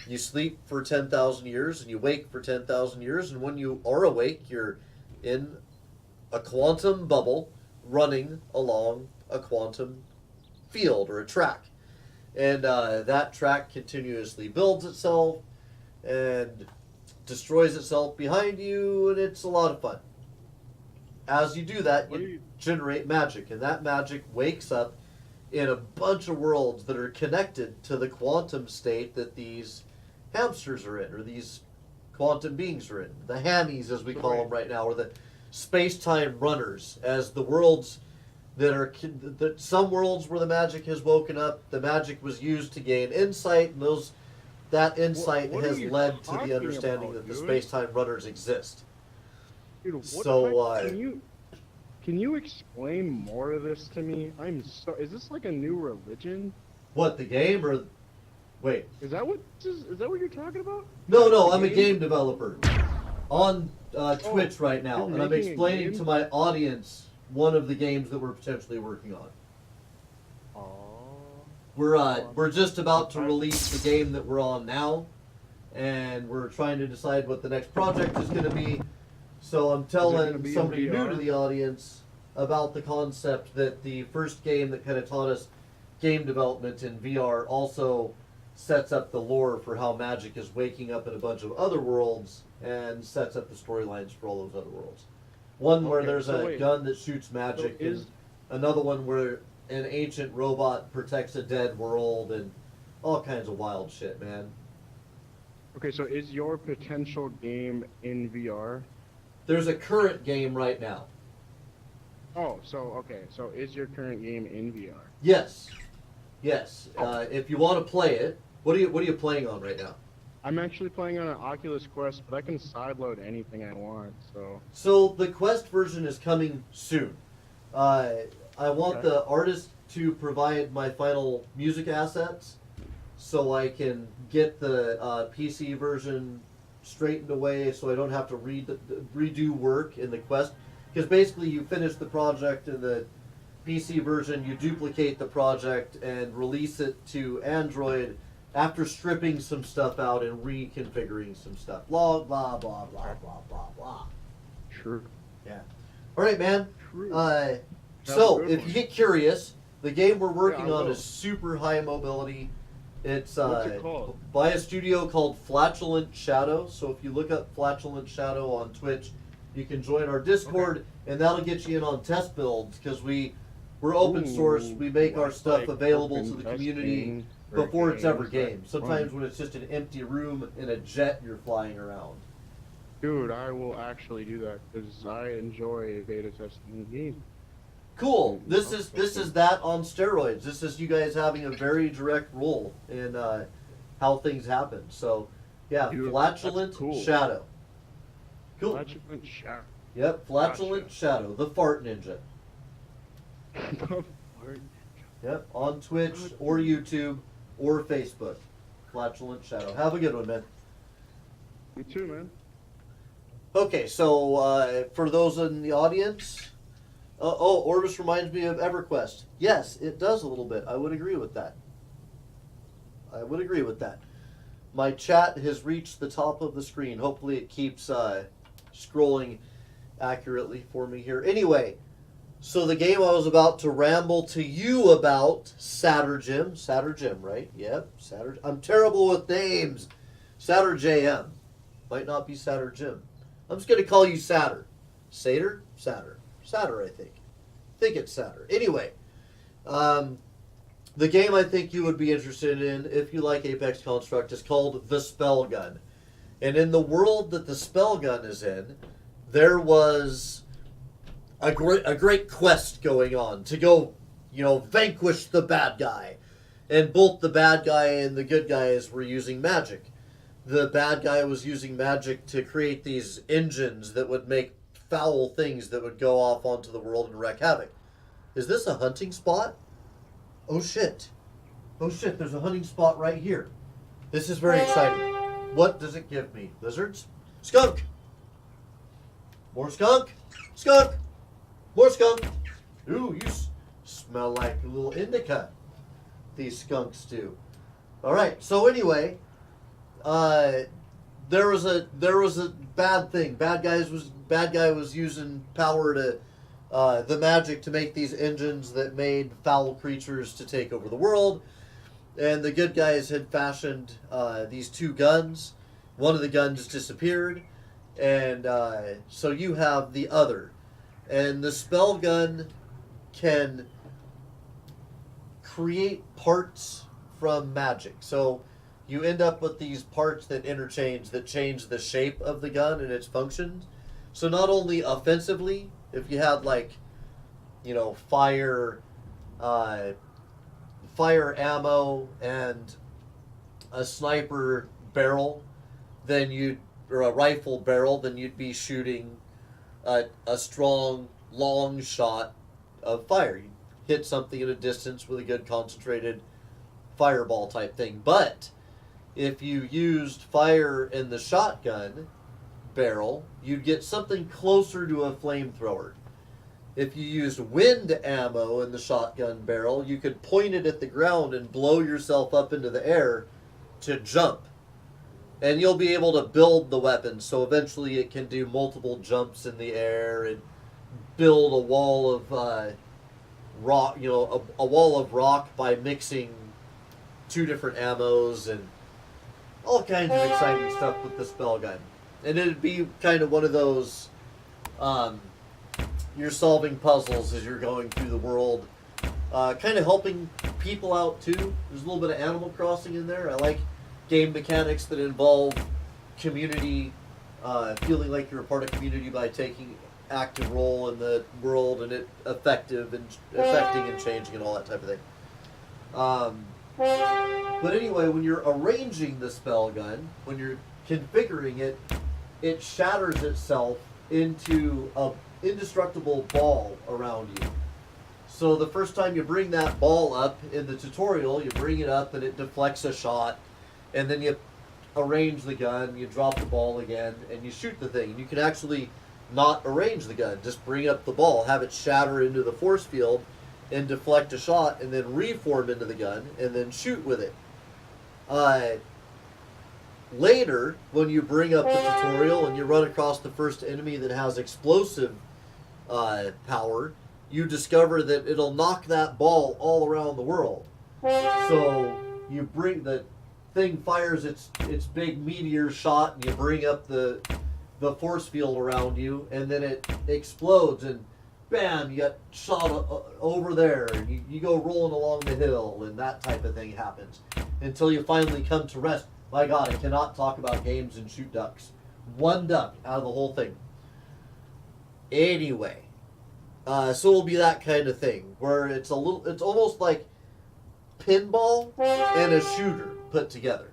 You sleep for 10,000 years and you wake for 10,000 years, and when you are awake, you're in a quantum bubble running along a quantum field or a track. And that track continuously builds itself and destroys itself behind you, and it's a lot of fun. As you do that, you generate magic, and that magic wakes up in a bunch of worlds that are connected to the quantum state that these hamsters are in, or these quantum beings are in. The hammies, as we call them right now, or the space-time runners, as the worlds that are some worlds where the magic has woken up, the magic was used to gain insight, and that insight What has are you led to the talking understanding about, that the dude? space-time runners exist. Dude, what So, can you explain more of this to me? Is this like a new religion? what, the game, or wait? Is that what you're talking about? No, I'm a game developer on Twitch right now, you're and I'm making a explaining game? to my audience one of the games that we're potentially working on. We're just about to release the game that we're on now, and we're trying to decide what the next project is going to be. So I'm gonna telling be in somebody new VR? to the audience about the concept that the first game that kind of taught us game development in VR also sets up the lore for how magic is waking up in a bunch of other worlds and sets up the storylines for all those other worlds. One where Okay, there's so a wait. gun that shoots magic, So and another one where an ancient robot protects a dead world, and all kinds of wild shit, man. Okay, so is your potential game in VR? There's a current game right now. Oh, so is your current game in VR? Yes. If you want to play it, what are you playing on right now? I'm actually playing on an Oculus Quest, but I can sideload anything I want, so... So the Quest version is coming soon. I want Okay. the artist to provide my final music assets so I can get the PC version straightened away so I don't have to redo work in the Quest. Because basically you finish the project in the PC version, you duplicate the project and release it to Android after stripping some stuff out and reconfiguring some stuff. Blah, blah, blah, blah, blah, blah, blah. True. Yeah. All right, man. True. So, a good if one. you get curious, the game we're working Yeah, I on will. is super high mobility. It's What's it called? by a studio called Flatulent Shadow. So if you look up Flatulent Shadow on Twitch, you can join our Discord, and that'll get you in on test builds because we're open source. We make our stuff Like available open to the community testing for before it's ever games, game. that's Sometimes fun. when it's just an empty room in a jet you're flying around. Dude, I will actually do that because I enjoy beta testing games. Cool. This is that on steroids. This is you guys having a very direct role in how things happen. So, yeah, Dude, Flatulent that's cool. Shadow. Cool. Flatulent Shadow. Yep, Flatulent Gotcha. Shadow, the fart ninja. Yep, on Twitch or YouTube or Facebook. Flatulent Shadow. Have a good one, man. You too, man. Okay, so for those in the audience, Orbus reminds me of EverQuest. Yes, it does a little bit. I would agree with that. My chat has reached the top of the screen. Hopefully it keeps scrolling accurately for me here. Anyway, so the game I was about to ramble to you about, Satterjim, right? Yep, I'm terrible with names. SatterJM. Might not be Satterjim. I'm just going to call you Satter. Sater? Satter, I think. I think it's Satter. Anyway, the game I think you would be interested in, if you like Apex Construct, is called The Spell Gun. And in the world that the Spell Gun is in, there was a great quest going on to go, vanquish the bad guy. And both the bad guy and the good guys were using magic. The bad guy was using magic to create these engines that would make foul things that would go off onto the world and wreak havoc. Is this a hunting spot? Oh shit, there's a hunting spot right here. This is very exciting. What does it give me? Lizards? Skunk! More skunk! Skunk! More skunk! Ooh, you smell like a little indica. These skunks do. Alright, so anyway, there was a bad thing. Bad guy was using power to the magic to make these engines that made foul creatures to take over the world, and the good guys had fashioned these two guns. One of the guns disappeared, and so you have the other, and the spell gun can create parts from magic. So you end up with these parts that interchange, that change the shape of the gun and its functions. So not only offensively, if you had fire ammo and a sniper barrel, or a rifle barrel, then you'd be shooting a strong, long shot of fire. You hit something at a distance with a good concentrated fireball type thing. But if you used fire in the shotgun barrel, you'd get something closer to a flamethrower. If you used wind ammo in the shotgun barrel, you could point it at the ground and blow yourself up into the air to jump. And you'll be able to build the weapon, so eventually it can do multiple jumps in the air and build a wall of rock, a wall of rock by mixing two different ammos and all kinds of exciting stuff with the spell gun. And it'd be kind of one of those, you're solving puzzles as you're going through the world, kind of helping people out too. There's a little bit of Animal Crossing in there. I like game mechanics that involve community, feeling like you're a part of community by taking active role in the world and it affecting and changing and all that type of thing. But anyway, when you're arranging the spell gun, when you're configuring it, it shatters itself into an indestructible ball around you. So the first time you bring that ball up in the tutorial, you bring it up and it deflects a shot, and then you arrange the gun, you drop the ball again, and you shoot the thing. And you can actually not arrange the gun, just bring up the ball, have it shatter into the force field, and deflect a shot, and then reform into the gun, and then shoot with it. Later, when you bring up the tutorial and you run across the first enemy that has explosive power, you discover that it'll knock that ball all around the world. So you bring the thing fires its big meteor shot, and you bring up the force field around you, and then it explodes, and bam, you got shot over there, and you go rolling along the hill, and that type of thing happens until you finally come to rest. My God, I cannot talk about games and shoot ducks. One duck out of the whole thing. Anyway, so it'll be that kind of thing where it's almost like pinball and a shooter put together,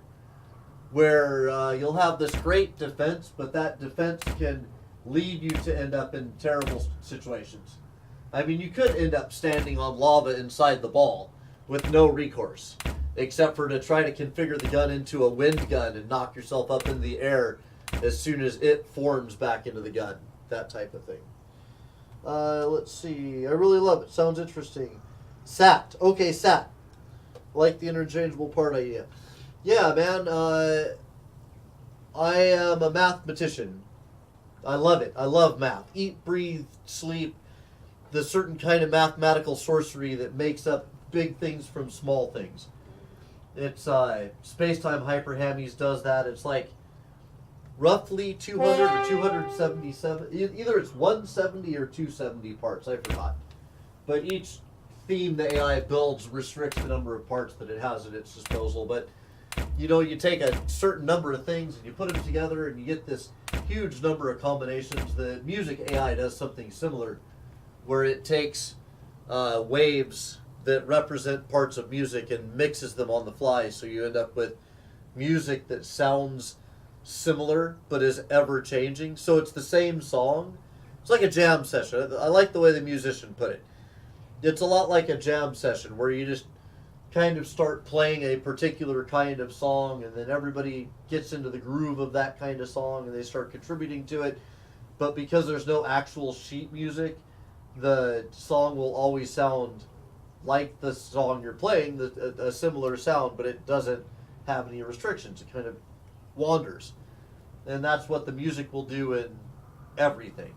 where you'll have this great defense, but that defense can lead you to end up in terrible situations. I mean, you could end up standing on lava inside the ball with no recourse, except for to try to configure the gun into a wind gun and knock yourself up in the air as soon as it forms back into the gun. That type of thing. Let's see. I really love it. Sounds interesting. SAT. Okay, SAT. Like the interchangeable part idea. Yeah, man. I am a mathematician. I love it. I love math. Eat, breathe, sleep. The certain kind of mathematical sorcery that makes up big things from small things. It's Space-Time Hyperhammies does that. It's like roughly 200 or 277. Either it's 170 or 270 parts. I forgot. But each theme the AI builds restricts the number of parts that it has at its disposal. But you know, you take a certain number of things and you put them together and you get this huge number of combinations. The music AI does something similar, where it takes waves that represent parts of music and mixes them on the fly, so you end up with music that sounds similar but is ever changing. So it's the same song. It's like a jam session. I like the way the musician put it. It's a lot like a jam session where you just kind of start playing a particular kind of song, and then everybody gets into the groove of that kind of song and they start contributing to it. But because there's no actual sheet music, the song will always sound like the song you're playing, a similar sound, but it doesn't have any restrictions. It kind of wanders. And that's what the music will do in everything.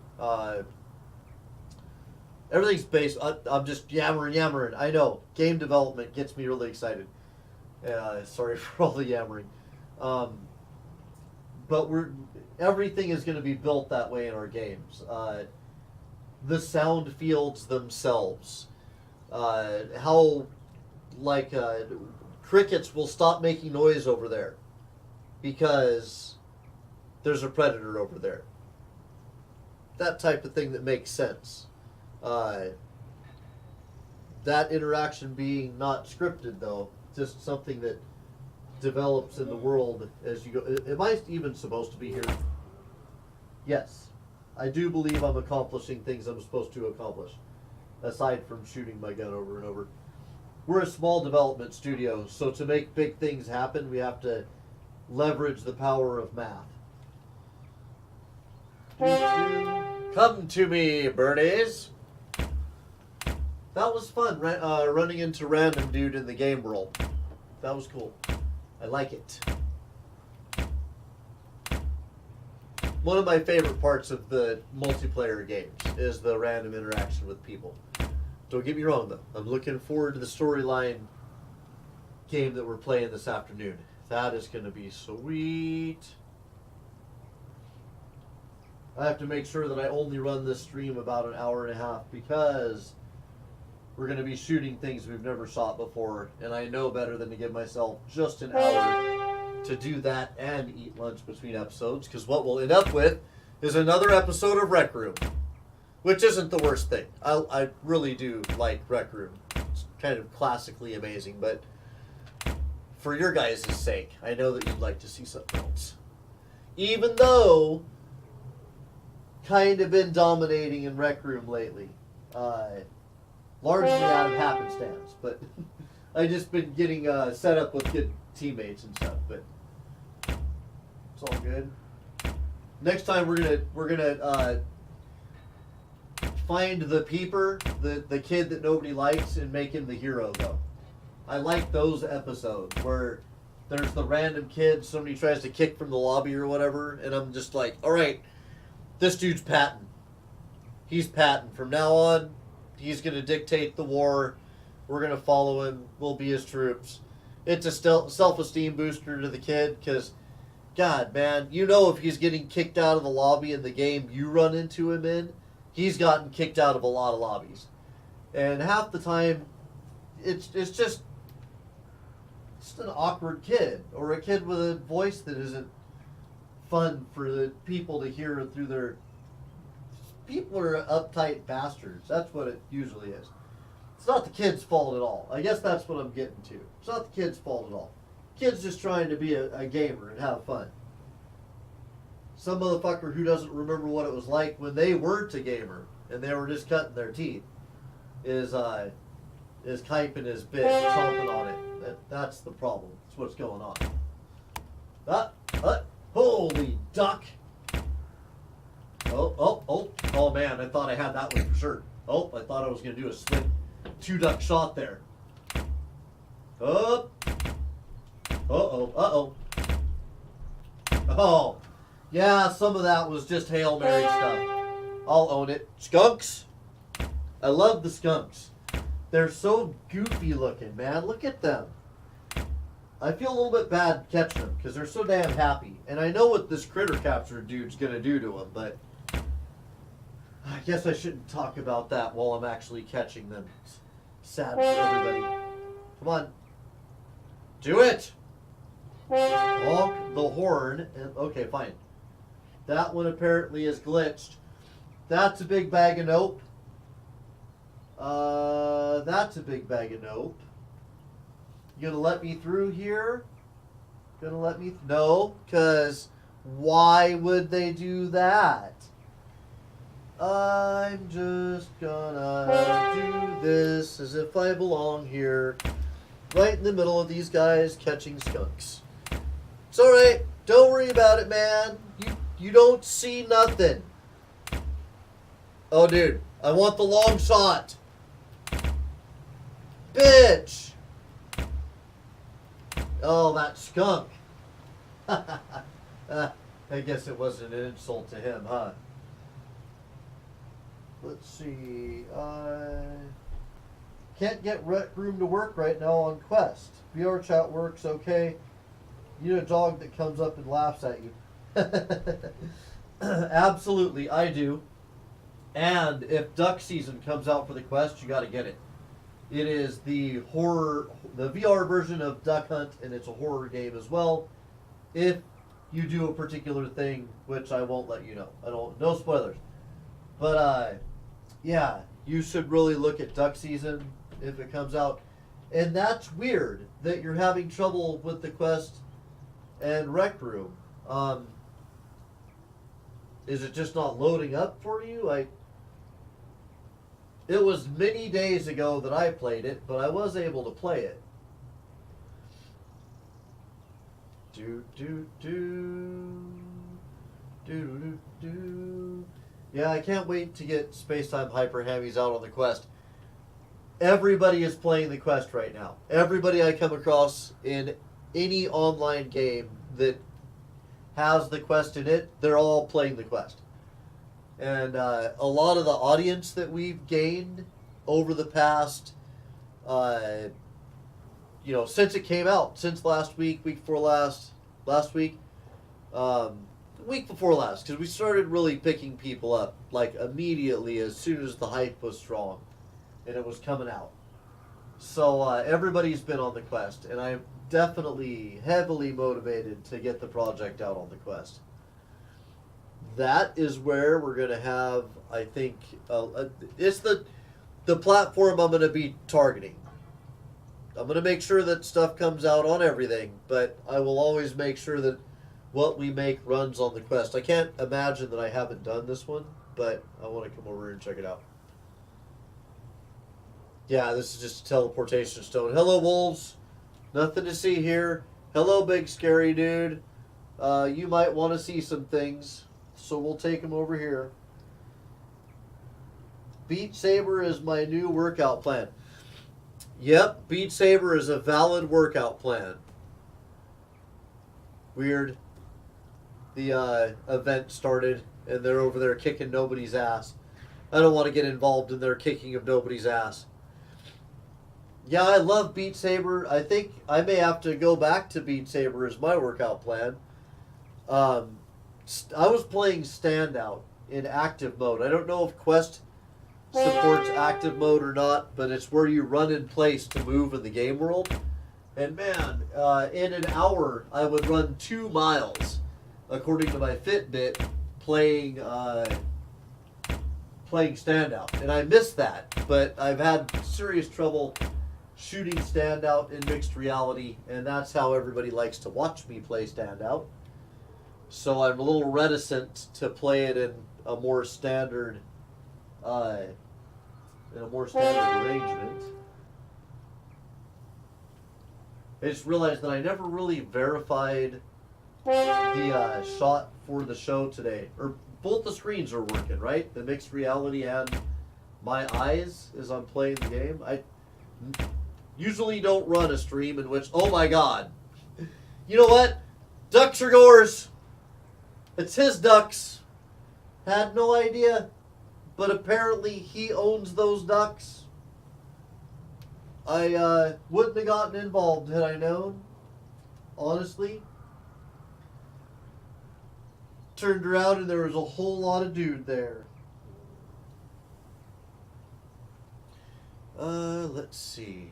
Everything's based, I'm just yammering. I know, game development gets me really excited. Sorry for all the yammering. But everything is going to be built that way in our games. The sound fields themselves. How, like, crickets will stop making noise over there because there's a predator over there. That type of thing that makes sense. That interaction being not scripted, though, just something that develops in the world as you go. Am I even supposed to be here? Yes. I do believe I'm accomplishing things I'm supposed to accomplish, aside from shooting my gun over and over. We're a small development studio, so to make big things happen, we have to leverage the power of math. Come to me, birdies. That was fun, running into random dude in the game world. That was cool. I like it. One of my favorite parts of the multiplayer games is the random interaction with people. Don't get me wrong, though. I'm looking forward to the storyline game that we're playing this afternoon. That is going to be sweet. I have to make sure that I only run this stream about an hour and a half because we're going to be shooting things we've never shot before, and I know better than to give myself just an hour to do that and eat lunch between episodes, because what we'll end up with is another episode of Rec Room, which isn't the worst thing. I really do like Rec Room. It's kind of classically amazing, but for your guys' sake, I know that you'd like to see something else. Even though kind of been dominating in Rec Room lately. Largely out of happenstance, but I just been getting set up with good teammates and stuff, but it's all good. Next time we're gonna find the peeper, the kid that nobody likes, and make him the hero, though. I like those episodes where there's the random kid, somebody tries to kick from the lobby or whatever, and I'm just like, all right, this dude's Patton. He's Patton. From now on, he's going to dictate the war. We're going to follow him. We'll be his troops. It's a self-esteem booster to the kid because, God, man, you know if he's getting kicked out of the lobby in the game you run into him in, he's gotten kicked out of a lot of lobbies. And half the time, it's just an awkward kid or a kid with a voice that isn't fun for the people to hear through their... People are uptight bastards. That's what it usually is. It's not the kid's fault at all. I guess that's what I'm getting to. It's not the kid's fault at all. Kid's just trying to be a gamer and have fun. Some motherfucker who doesn't remember what it was like when they weren't a gamer and they were just cutting their teeth is hyping his bit, chomping on it. That's the problem. That's what's going on. Holy duck! Oh man, I thought I had that one for sure. Oh, I thought I was going to do a split 2-duck shot there. Oh. Uh-oh. Oh, yeah, some of that was just Hail Mary stuff. I'll own it. Skunks. I love the skunks. They're so goofy looking, man. Look at them. I feel a little bit bad catching them because they're so damn happy. And I know what this critter capture dude's going to do to them, but I guess I shouldn't talk about that while I'm actually catching them. It's sad for everybody. Come on. Do it! Honk the horn. And, okay, fine. That one apparently is glitched. That's a big bag of nope. That's a big bag of nope. You gonna let me through here? Gonna let me? No, because why would they do that? I'm just gonna do this as if I belong here. Right in the middle of these guys catching skunks. It's alright. Don't worry about it, man. You don't see nothing. Oh, dude. I want the long shot. Bitch. Oh, that skunk. I guess it wasn't an insult to him, huh? Let's see. Can't get Rec Room to work right now on Quest. VR chat works okay. You need a dog that comes up and laughs at you. Absolutely, I do. And if duck season comes out for the Quest, you got to get it. It is the VR version of Duck Hunt, and it's a horror game as well. If you do a particular thing, which I won't let you know. No spoilers. But yeah, you should really look at duck season if it comes out. And that's weird that you're having trouble with the Quest and Rec Room. Is it just not loading up for you? It was many days ago that I played it, but I was able to play it. Yeah, I can't wait to get Spacetime Hyper Hammies out on the Quest. Everybody is playing the Quest right now. Everybody I come across in any online game that has the Quest in it, they're all playing the Quest. And a lot of the audience that we've gained over the past, since it came out, since last week, week before last week, week before last, because we started really picking people up, like, immediately as soon as the hype was strong and it was coming out. So everybody's been on the Quest, and I'm definitely heavily motivated to get the project out on the Quest. That is where we're going to have, I think, it's the platform I'm going to be targeting. I'm going to make sure that stuff comes out on everything, but I will always make sure that what we make runs on the Quest. I can't imagine that I haven't done this one, but I want to come over and check it out. Yeah, this is just a teleportation stone. Hello, wolves. Nothing to see here. Hello, big scary dude. You might want to see some things. So we'll take him over here. Beat Saber is my new workout plan. Yep, Beat Saber is a valid workout plan. Weird. The event started and they're over there kicking nobody's ass. I don't want to get involved in their kicking of nobody's ass. Yeah, I love Beat Saber. I think I may have to go back to Beat Saber as my workout plan. I was playing Standout in active mode. I don't know if Quest supports active mode or not, but it's where you run in place to move in the game world. And man, in an hour, I would run 2 miles, according to my Fitbit, playing Standout. And I missed that, but I've had serious trouble shooting Standout in mixed reality, and that's how everybody likes to watch me play Standout. So I'm a little reticent to play it in a more standard, arrangement. I just realized that I never really verified the shot for the show today, or both the screens are working, right? The mixed reality and my eyes as I'm playing the game. I usually don't run a stream in which, oh my god, you know what? Ducks are yours. It's his ducks. Had no idea, but apparently he owns those ducks. I wouldn't have gotten involved had I known. Honestly. Turned around and there was a whole lot of dude there. Let's see.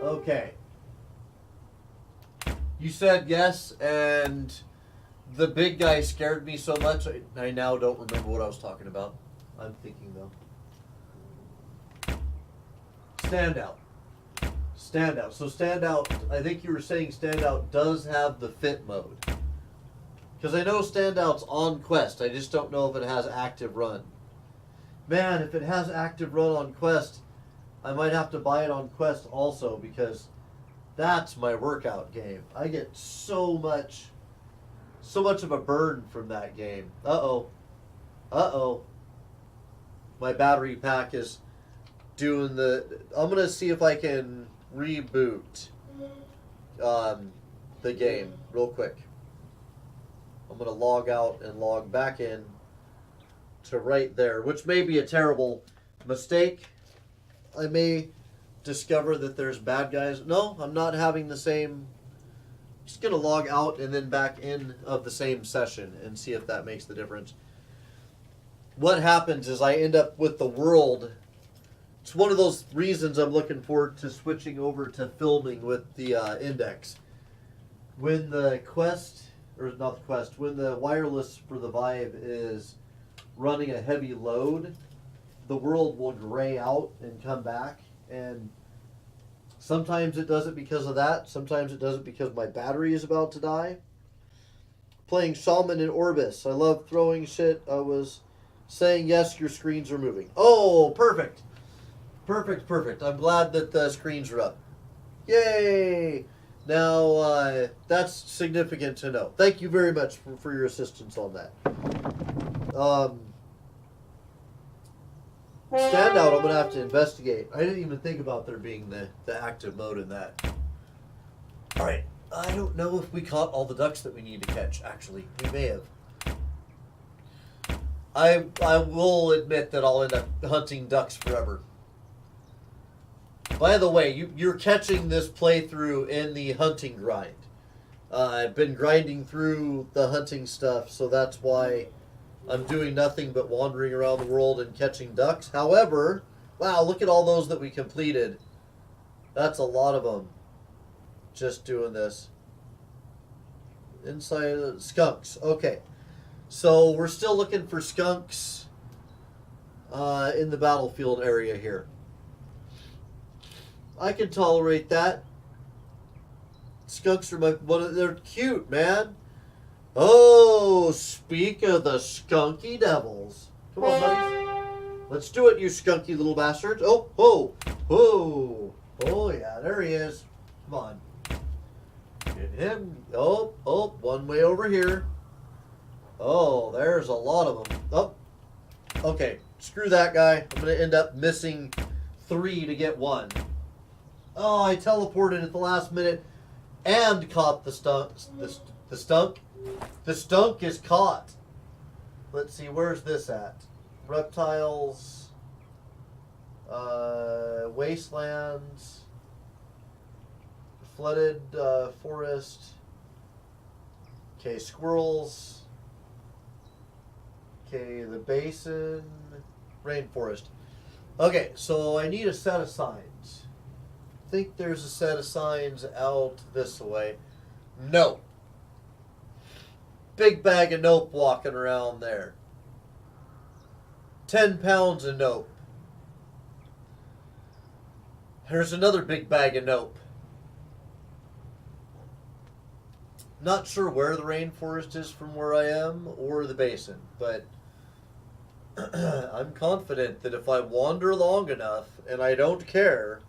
Okay. You said yes, and the big guy scared me so much, I now don't remember what I was talking about. I'm thinking, though. Standout. Standout. So Standout, I think you were saying Standout does have the fit mode. Because I know Standout's on Quest. I just don't know if it has active run. Man, if it has active run on Quest, I might have to buy it on Quest also, because that's my workout game. I get so much of a burn from that game. Uh-oh. Uh-oh. My battery pack is doing the... I'm going to see if I can reboot the game real quick. I'm going to log out and log back in to right there, which may be a terrible mistake. I may discover that there's bad guys. No, I'm not having the same... Just going to log out and then back in of the same session and see if that makes the difference. What happens is I end up with the world. It's one of those reasons I'm looking forward to switching over to filming with the Index. When the Quest, or not the Quest, when the wireless for the Vive is running a heavy load, the world will gray out and come back. And sometimes it does it because of that. Sometimes it does it because my battery is about to die. Playing Shaman in Orbus. I love throwing shit. I was saying yes, your screens are moving. Oh, perfect. Perfect, perfect. I'm glad that the screens are up. Yay! Now, that's significant to know. Thank you very much for your assistance on that. Standout, I'm going to have to investigate. I didn't even think about there being the active mode in that. Alright, I don't know if we caught all the ducks that we need to catch, actually. We may have. I will admit that I'll end up hunting ducks forever. By the way, you're catching this playthrough in the hunting grind. I've been grinding through the hunting stuff, so that's why I'm doing nothing but wandering around the world and catching ducks. However, wow, look at all those that we completed. That's a lot of them. Just doing this. Inside skunks. Okay. So we're still looking for skunks in the battlefield area here. I can tolerate that. Skunks are they're cute, man. Oh, speak of the skunky devils. Come on, buddies. Let's do it, you skunky little bastards. Oh, oh, oh. Oh, yeah, there he is. Come on. Get him. Oh, oh, one way over here. Oh, there's a lot of them. Oh, okay. Screw that guy. I'm going to end up missing 3 to get 1. Oh, I teleported at the last minute and caught the stunk. The stunk? The stunk is caught. Let's see, where's this at? Reptiles, wastelands, flooded forest. Okay, squirrels. Okay, the basin, rainforest. Okay, so I need a set of signs. I think there's a set of signs out this way. No. Big bag of nope walking around there. 10 pounds of nope. There's another big bag of nope. Not sure where the rainforest is from where I am or the basin, but I'm confident that if I wander long enough and I don't care.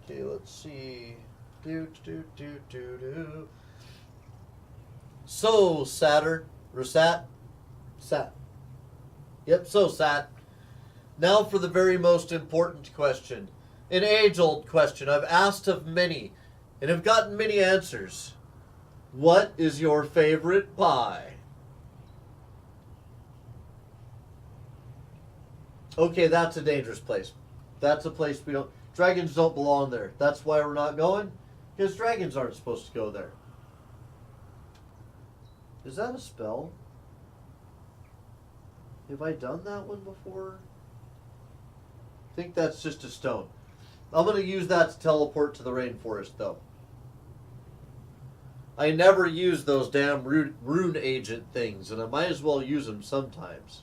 Okay, let's see. Do, do, do, do, do. So, Satter, or Sat? Sat. Yep, so Sat. Now for the very most important question. An age-old question I've asked of many, and have gotten many answers. What is your favorite pie? Okay, that's a dangerous place. That's a place we don't... Dragons don't belong there. That's why we're not going. Because dragons aren't supposed to go there. Is that a spell? Have I done that one before? I think that's just a stone. I'm going to use that to teleport to the rainforest, though. I never use those damn rune agent things, and I might as well use them sometimes.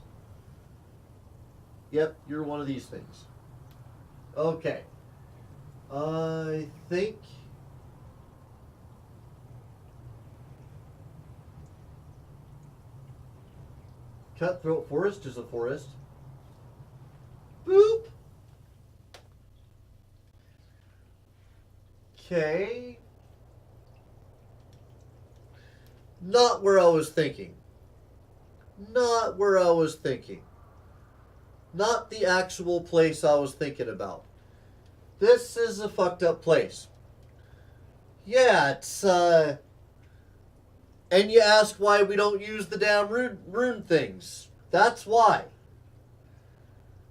Yep, you're one of these things. Okay. I think... Cutthroat Forest is a forest. Boop! Okay. Not where I was thinking. Not where I was thinking. Not the actual place I was thinking about. This is a fucked up place. Yeah, it's, and you ask why we don't use the damn rune things. That's why.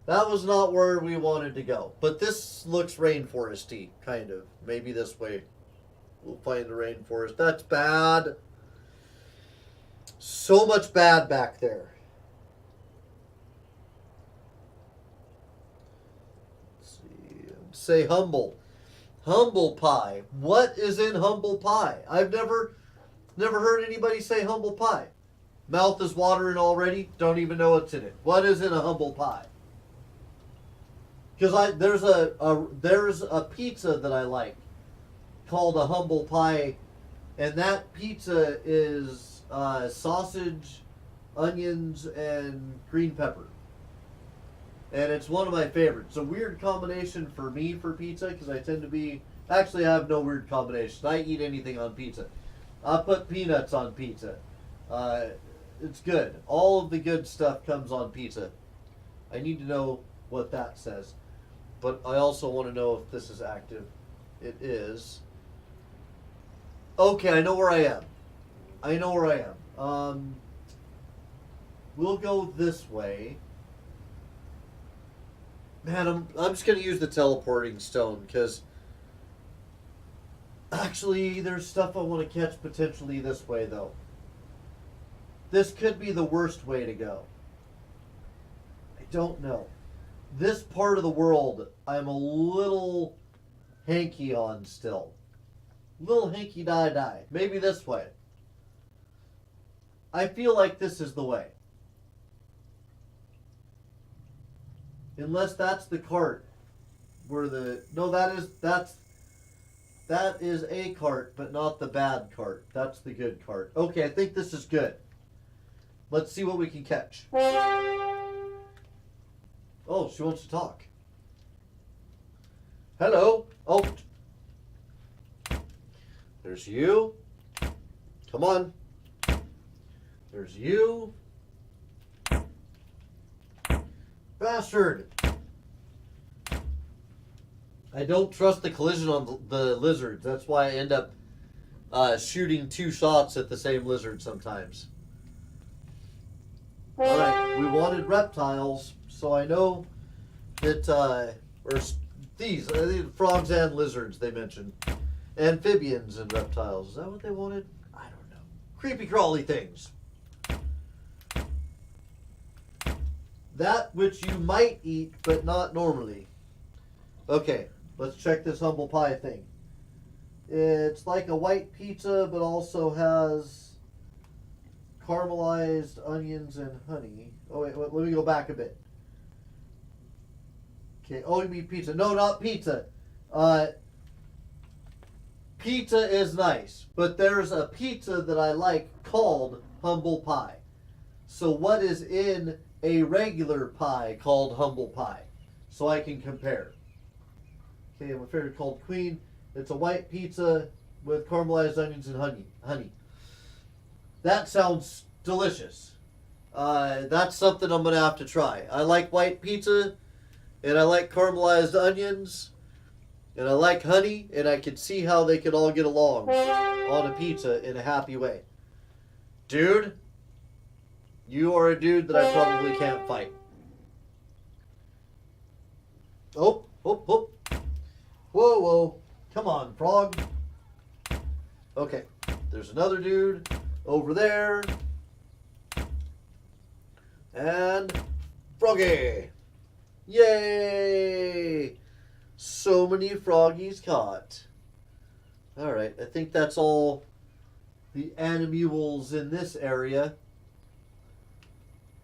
That was not where we wanted to go. But this looks rainforesty, kind of. Maybe this way. We'll find the rainforest. That's bad. So much bad back there. Let's see. Say humble. Humble pie. What is in humble pie? I've never heard anybody say humble pie. Mouth is watering already. Don't even know what's in it. What is in a humble pie? Because there's a pizza that I like called a humble pie, and that pizza is sausage, onions, and green pepper. And it's one of my favorites. It's a weird combination for me for pizza because I tend to be... Actually, I have no weird combinations. I eat anything on pizza. I put peanuts on pizza. It's good. All of the good stuff comes on pizza. I need to know what that says. But I also want to know if this is active. It is. Okay, I know where I am. I know where I am. We'll go this way. Man, I'm just going to use the teleporting stone because actually there's stuff I want to catch potentially this way though. This could be the worst way to go. I don't know. This part of the world I'm a little hanky on still. Little hanky die. Maybe this way. I feel like this is the way. Unless that's the cart where the... No, that is a cart, but not the bad cart. That's the good cart. Okay, I think this is good. Let's see what we can catch. Oh, she wants to talk. Hello. Oh. There's you. Come on. There's you. Bastard. I don't trust the collision on the lizards. That's why I end up shooting 2 shots at the same lizard sometimes. Alright, we wanted reptiles, so I know that, or these, frogs and lizards they mentioned. Amphibians and reptiles. Is that what they wanted? I don't know. Creepy crawly things. That which you might eat, but not normally. Okay, let's check this humble pie thing. It's like a white pizza, but also has caramelized onions and honey. Oh, wait, let me go back a bit. Okay, oh, you mean pizza. No, not pizza. Pizza is nice, but there's a pizza that I like called humble pie. So what is in a regular pie called humble pie? So I can compare. Okay, my favorite called queen. It's a white pizza with caramelized onions and honey. That sounds delicious. That's something I'm gonna have to try. I like white pizza, and I like caramelized onions, and I like honey, and I can see how they could all get along on a pizza in a happy way. Dude, you are a dude that I probably can't fight. Oh. Whoa. Come on, frog. Okay, there's another dude over there. And froggy. Yay! So many froggies caught. Alright, I think that's all the animules in this area.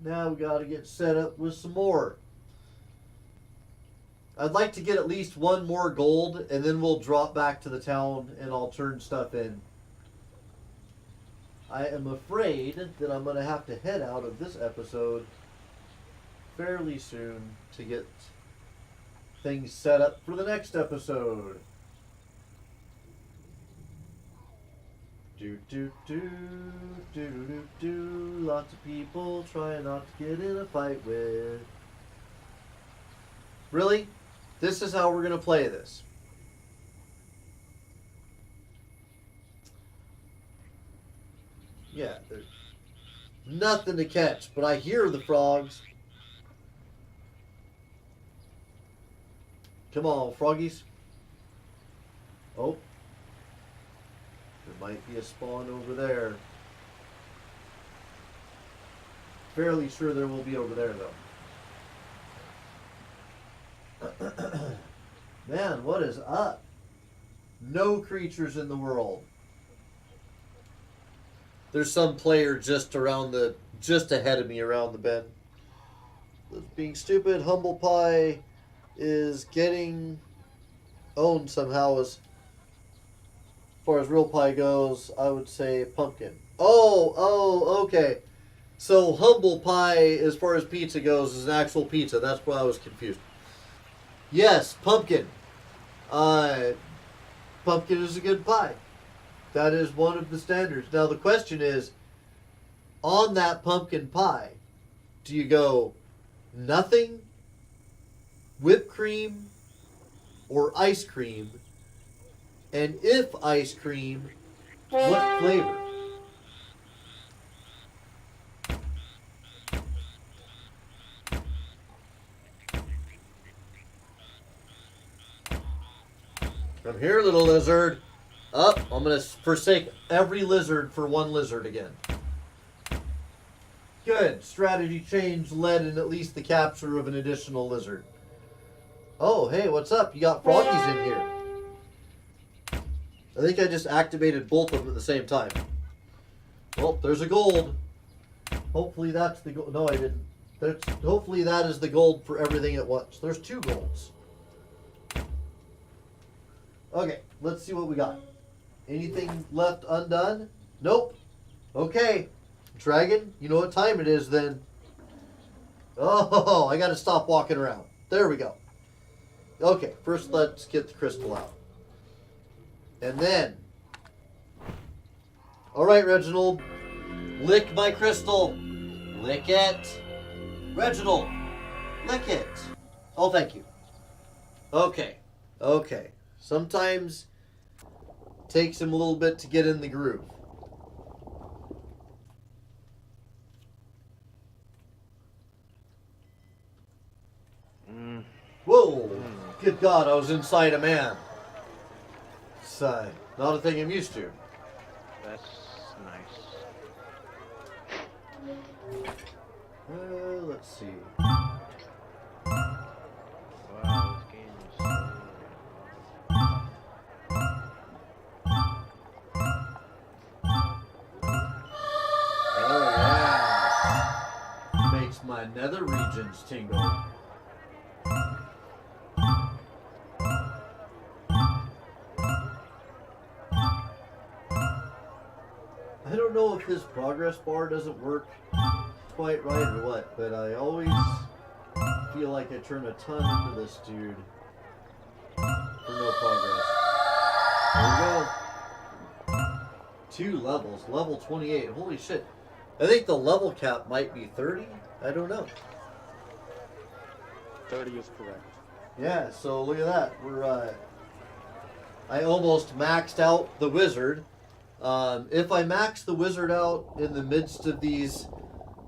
Now we gotta get set up with some more. I'd like to get at least one more gold, and then we'll drop back to the town and I'll turn stuff in. I am afraid that I'm going to have to head out of this episode fairly soon to get things set up for the next episode. Lots of people trying not to get in a fight with. Really? This is how we're going to play this. Yeah, there's nothing to catch, but I hear the frogs. Come on, froggies. Oh. There might be a spawn over there. Fairly sure there will be over there, though. Man, what is up? No creatures in the world. There's some player just ahead of me around the bend. Being stupid, Humble Pie is getting owned somehow as far as real pie goes. I would say pumpkin. Oh, okay. So Humble Pie, as far as pizza goes, is an actual pizza. That's why I was confused. Yes, pumpkin. Pumpkin is a good pie. That is one of the standards. Now the question is, on that pumpkin pie, do you go nothing, whipped cream, or ice cream? And if ice cream, what flavor? I'm here, little lizard. Up, I'm going to forsake every lizard for one lizard again. Good. Strategy change led in at least the capture of an additional lizard. Oh, hey, what's up? You got froggies in here. I think I just activated both of them at the same time. Well, there's a gold. Hopefully that's the gold. No, I didn't. Hopefully that is the gold for everything at once. There's 2 golds. Okay, let's see what we got. Anything left undone? Nope. Okay. Dragon, you know what time it is then. Oh, I gotta stop walking around. There we go. Okay, first let's get the crystal out. And then. Alright, Reginald. Lick my crystal. Lick it. Reginald, lick it. Oh, thank you. Okay. Sometimes it takes him a little bit to get in the groove. Whoa! Good God, I was inside a man. It's not a thing I'm used to. That's nice. Let's see. Wow, this game is so... Oh yeah! Makes my nether regions tingle. I don't know if this progress bar doesn't work quite right or what, but I always feel like I turn a ton into this dude for no progress. There we go. 2 levels. Level 28. Holy shit. I think the level cap might be 30. I don't know. 30 is correct. Yeah, so look at that. We're I almost maxed out the wizard. If I max the wizard out in the midst of these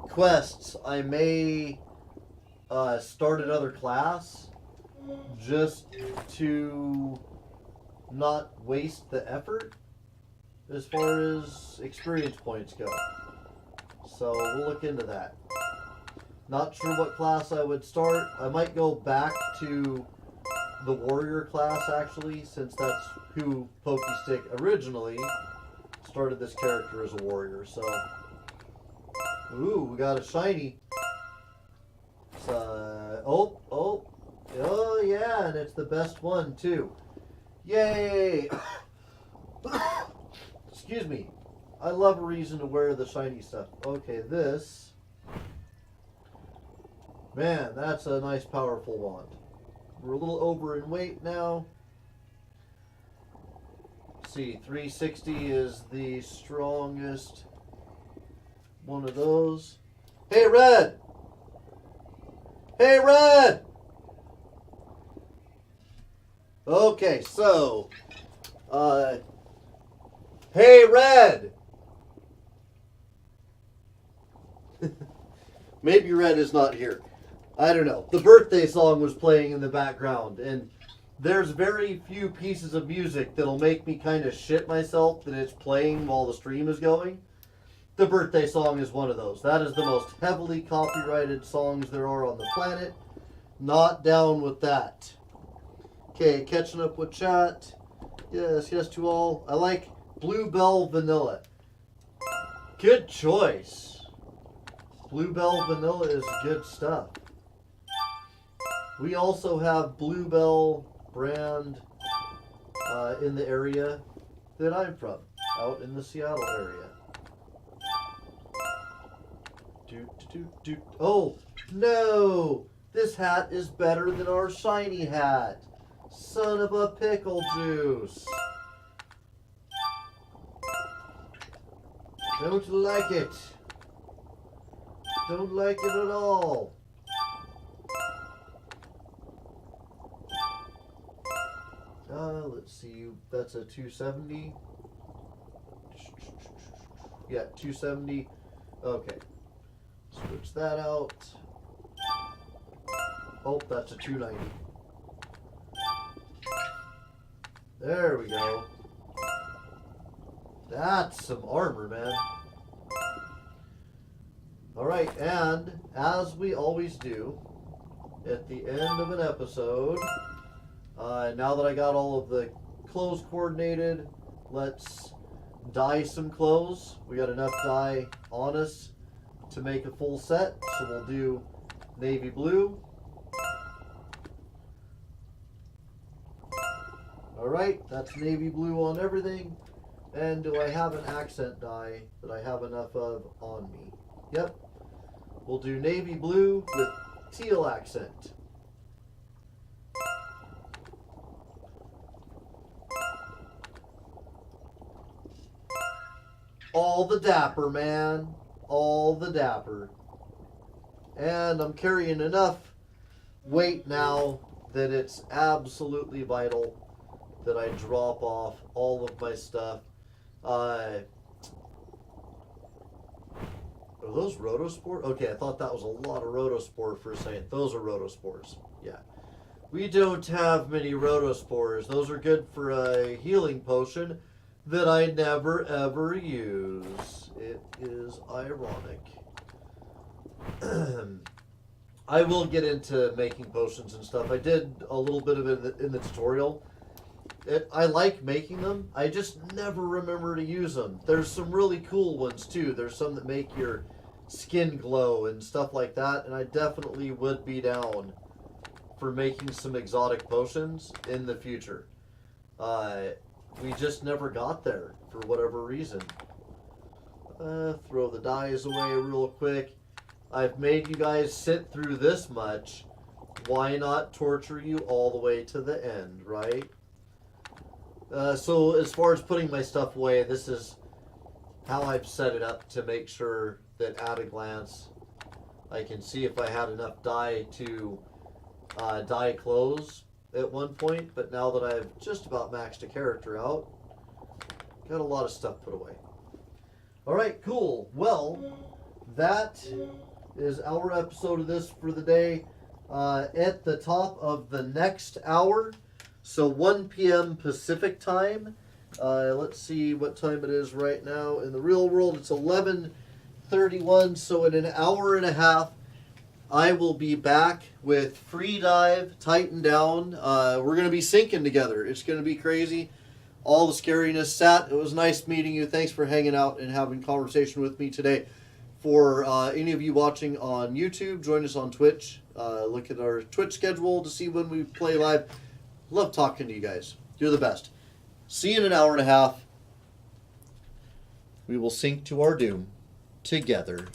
quests, I may start another class just to not waste the effort as far as experience points go. So we'll look into that. Not sure what class I would start. I might go back to the warrior class actually, since that's who Pokestick originally started this character as a warrior. So, ooh, we got a shiny. It's, oh yeah, and it's the best one too. Yay! Excuse me. I love a reason to wear the shiny stuff. Okay, this. Man, that's a nice powerful wand. We're a little over in weight now. Let's see, 360 is the strongest one of those. Hey, Red! Hey, Red! Okay, so, hey, Red! Maybe Red is not here. I don't know. The birthday song was playing in the background, and there's very few pieces of music that'll make me kind of shit myself that it's playing while the stream is going. The birthday song is one of those. That is the most heavily copyrighted songs there are on the planet. Not down with that. Okay, catching up with chat. Yes, yes to all. I like Bluebell Vanilla. Good choice. Bluebell Vanilla is good stuff. We also have Bluebell brand in the area that I'm from, out in the Seattle area. Oh, no! This hat is better than our shiny hat. Son of a pickle juice. Don't like it. Don't like it at all. Let's see. That's a 270. Yeah, 270. Okay. Switch that out. Oh, that's a 290. There we go. That's some armor, man. Alright, and as we always do, at the end of an episode, now that I got all of the clothes coordinated, let's dye some clothes. We got enough dye on us to make a full set, so we'll do navy blue. Alright, that's navy blue on everything. And do I have an accent dye that I have enough of on me? Yep. We'll do navy blue with teal accent. All the dapper, man. All the dapper. And I'm carrying enough weight now that it's absolutely vital that I drop off all of my stuff. Are those rotospores? Okay, I thought that was a lot of rotospore for a second. Those are rotospores. Yeah. We don't have many rotospores. Those are good for a healing potion that I never ever use. It is ironic. I will get into making potions and stuff. I did a little bit of it in the tutorial. I like making them. I just never remember to use them. There's some really cool ones too. There's some that make your skin glow and stuff like that. And I definitely would be down for making some exotic potions in the future. We just never got there for whatever reason. Throw the dyes away real quick. I've made you guys sit through this much. Why not torture you all the way to the end, right? So as far as putting my stuff away, this is how I've set it up to make sure that at a glance I can see if I had enough dye to dye clothes at one point, but now that I've just about maxed a character out, got a lot of stuff put away. Alright, cool. Well, that is our episode of this for the day. At the top of the next hour, so 1 p.m. Pacific time. Let's see what time it is right now. In the real world, it's 11:31. So in an hour and a half, I will be back with Free Dive, Tighten Down. We're going to be syncing together. It's going to be crazy. All the scariness. Sat, it was nice meeting you. Thanks for hanging out and having conversation with me today. For any of you watching on YouTube, join us on Twitch. Look at our Twitch schedule to see when we play live. Love talking to you guys. You're the best. See you in an hour and a half. We will sink to our doom together.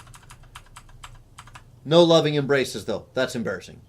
No loving embraces, though. That's embarrassing.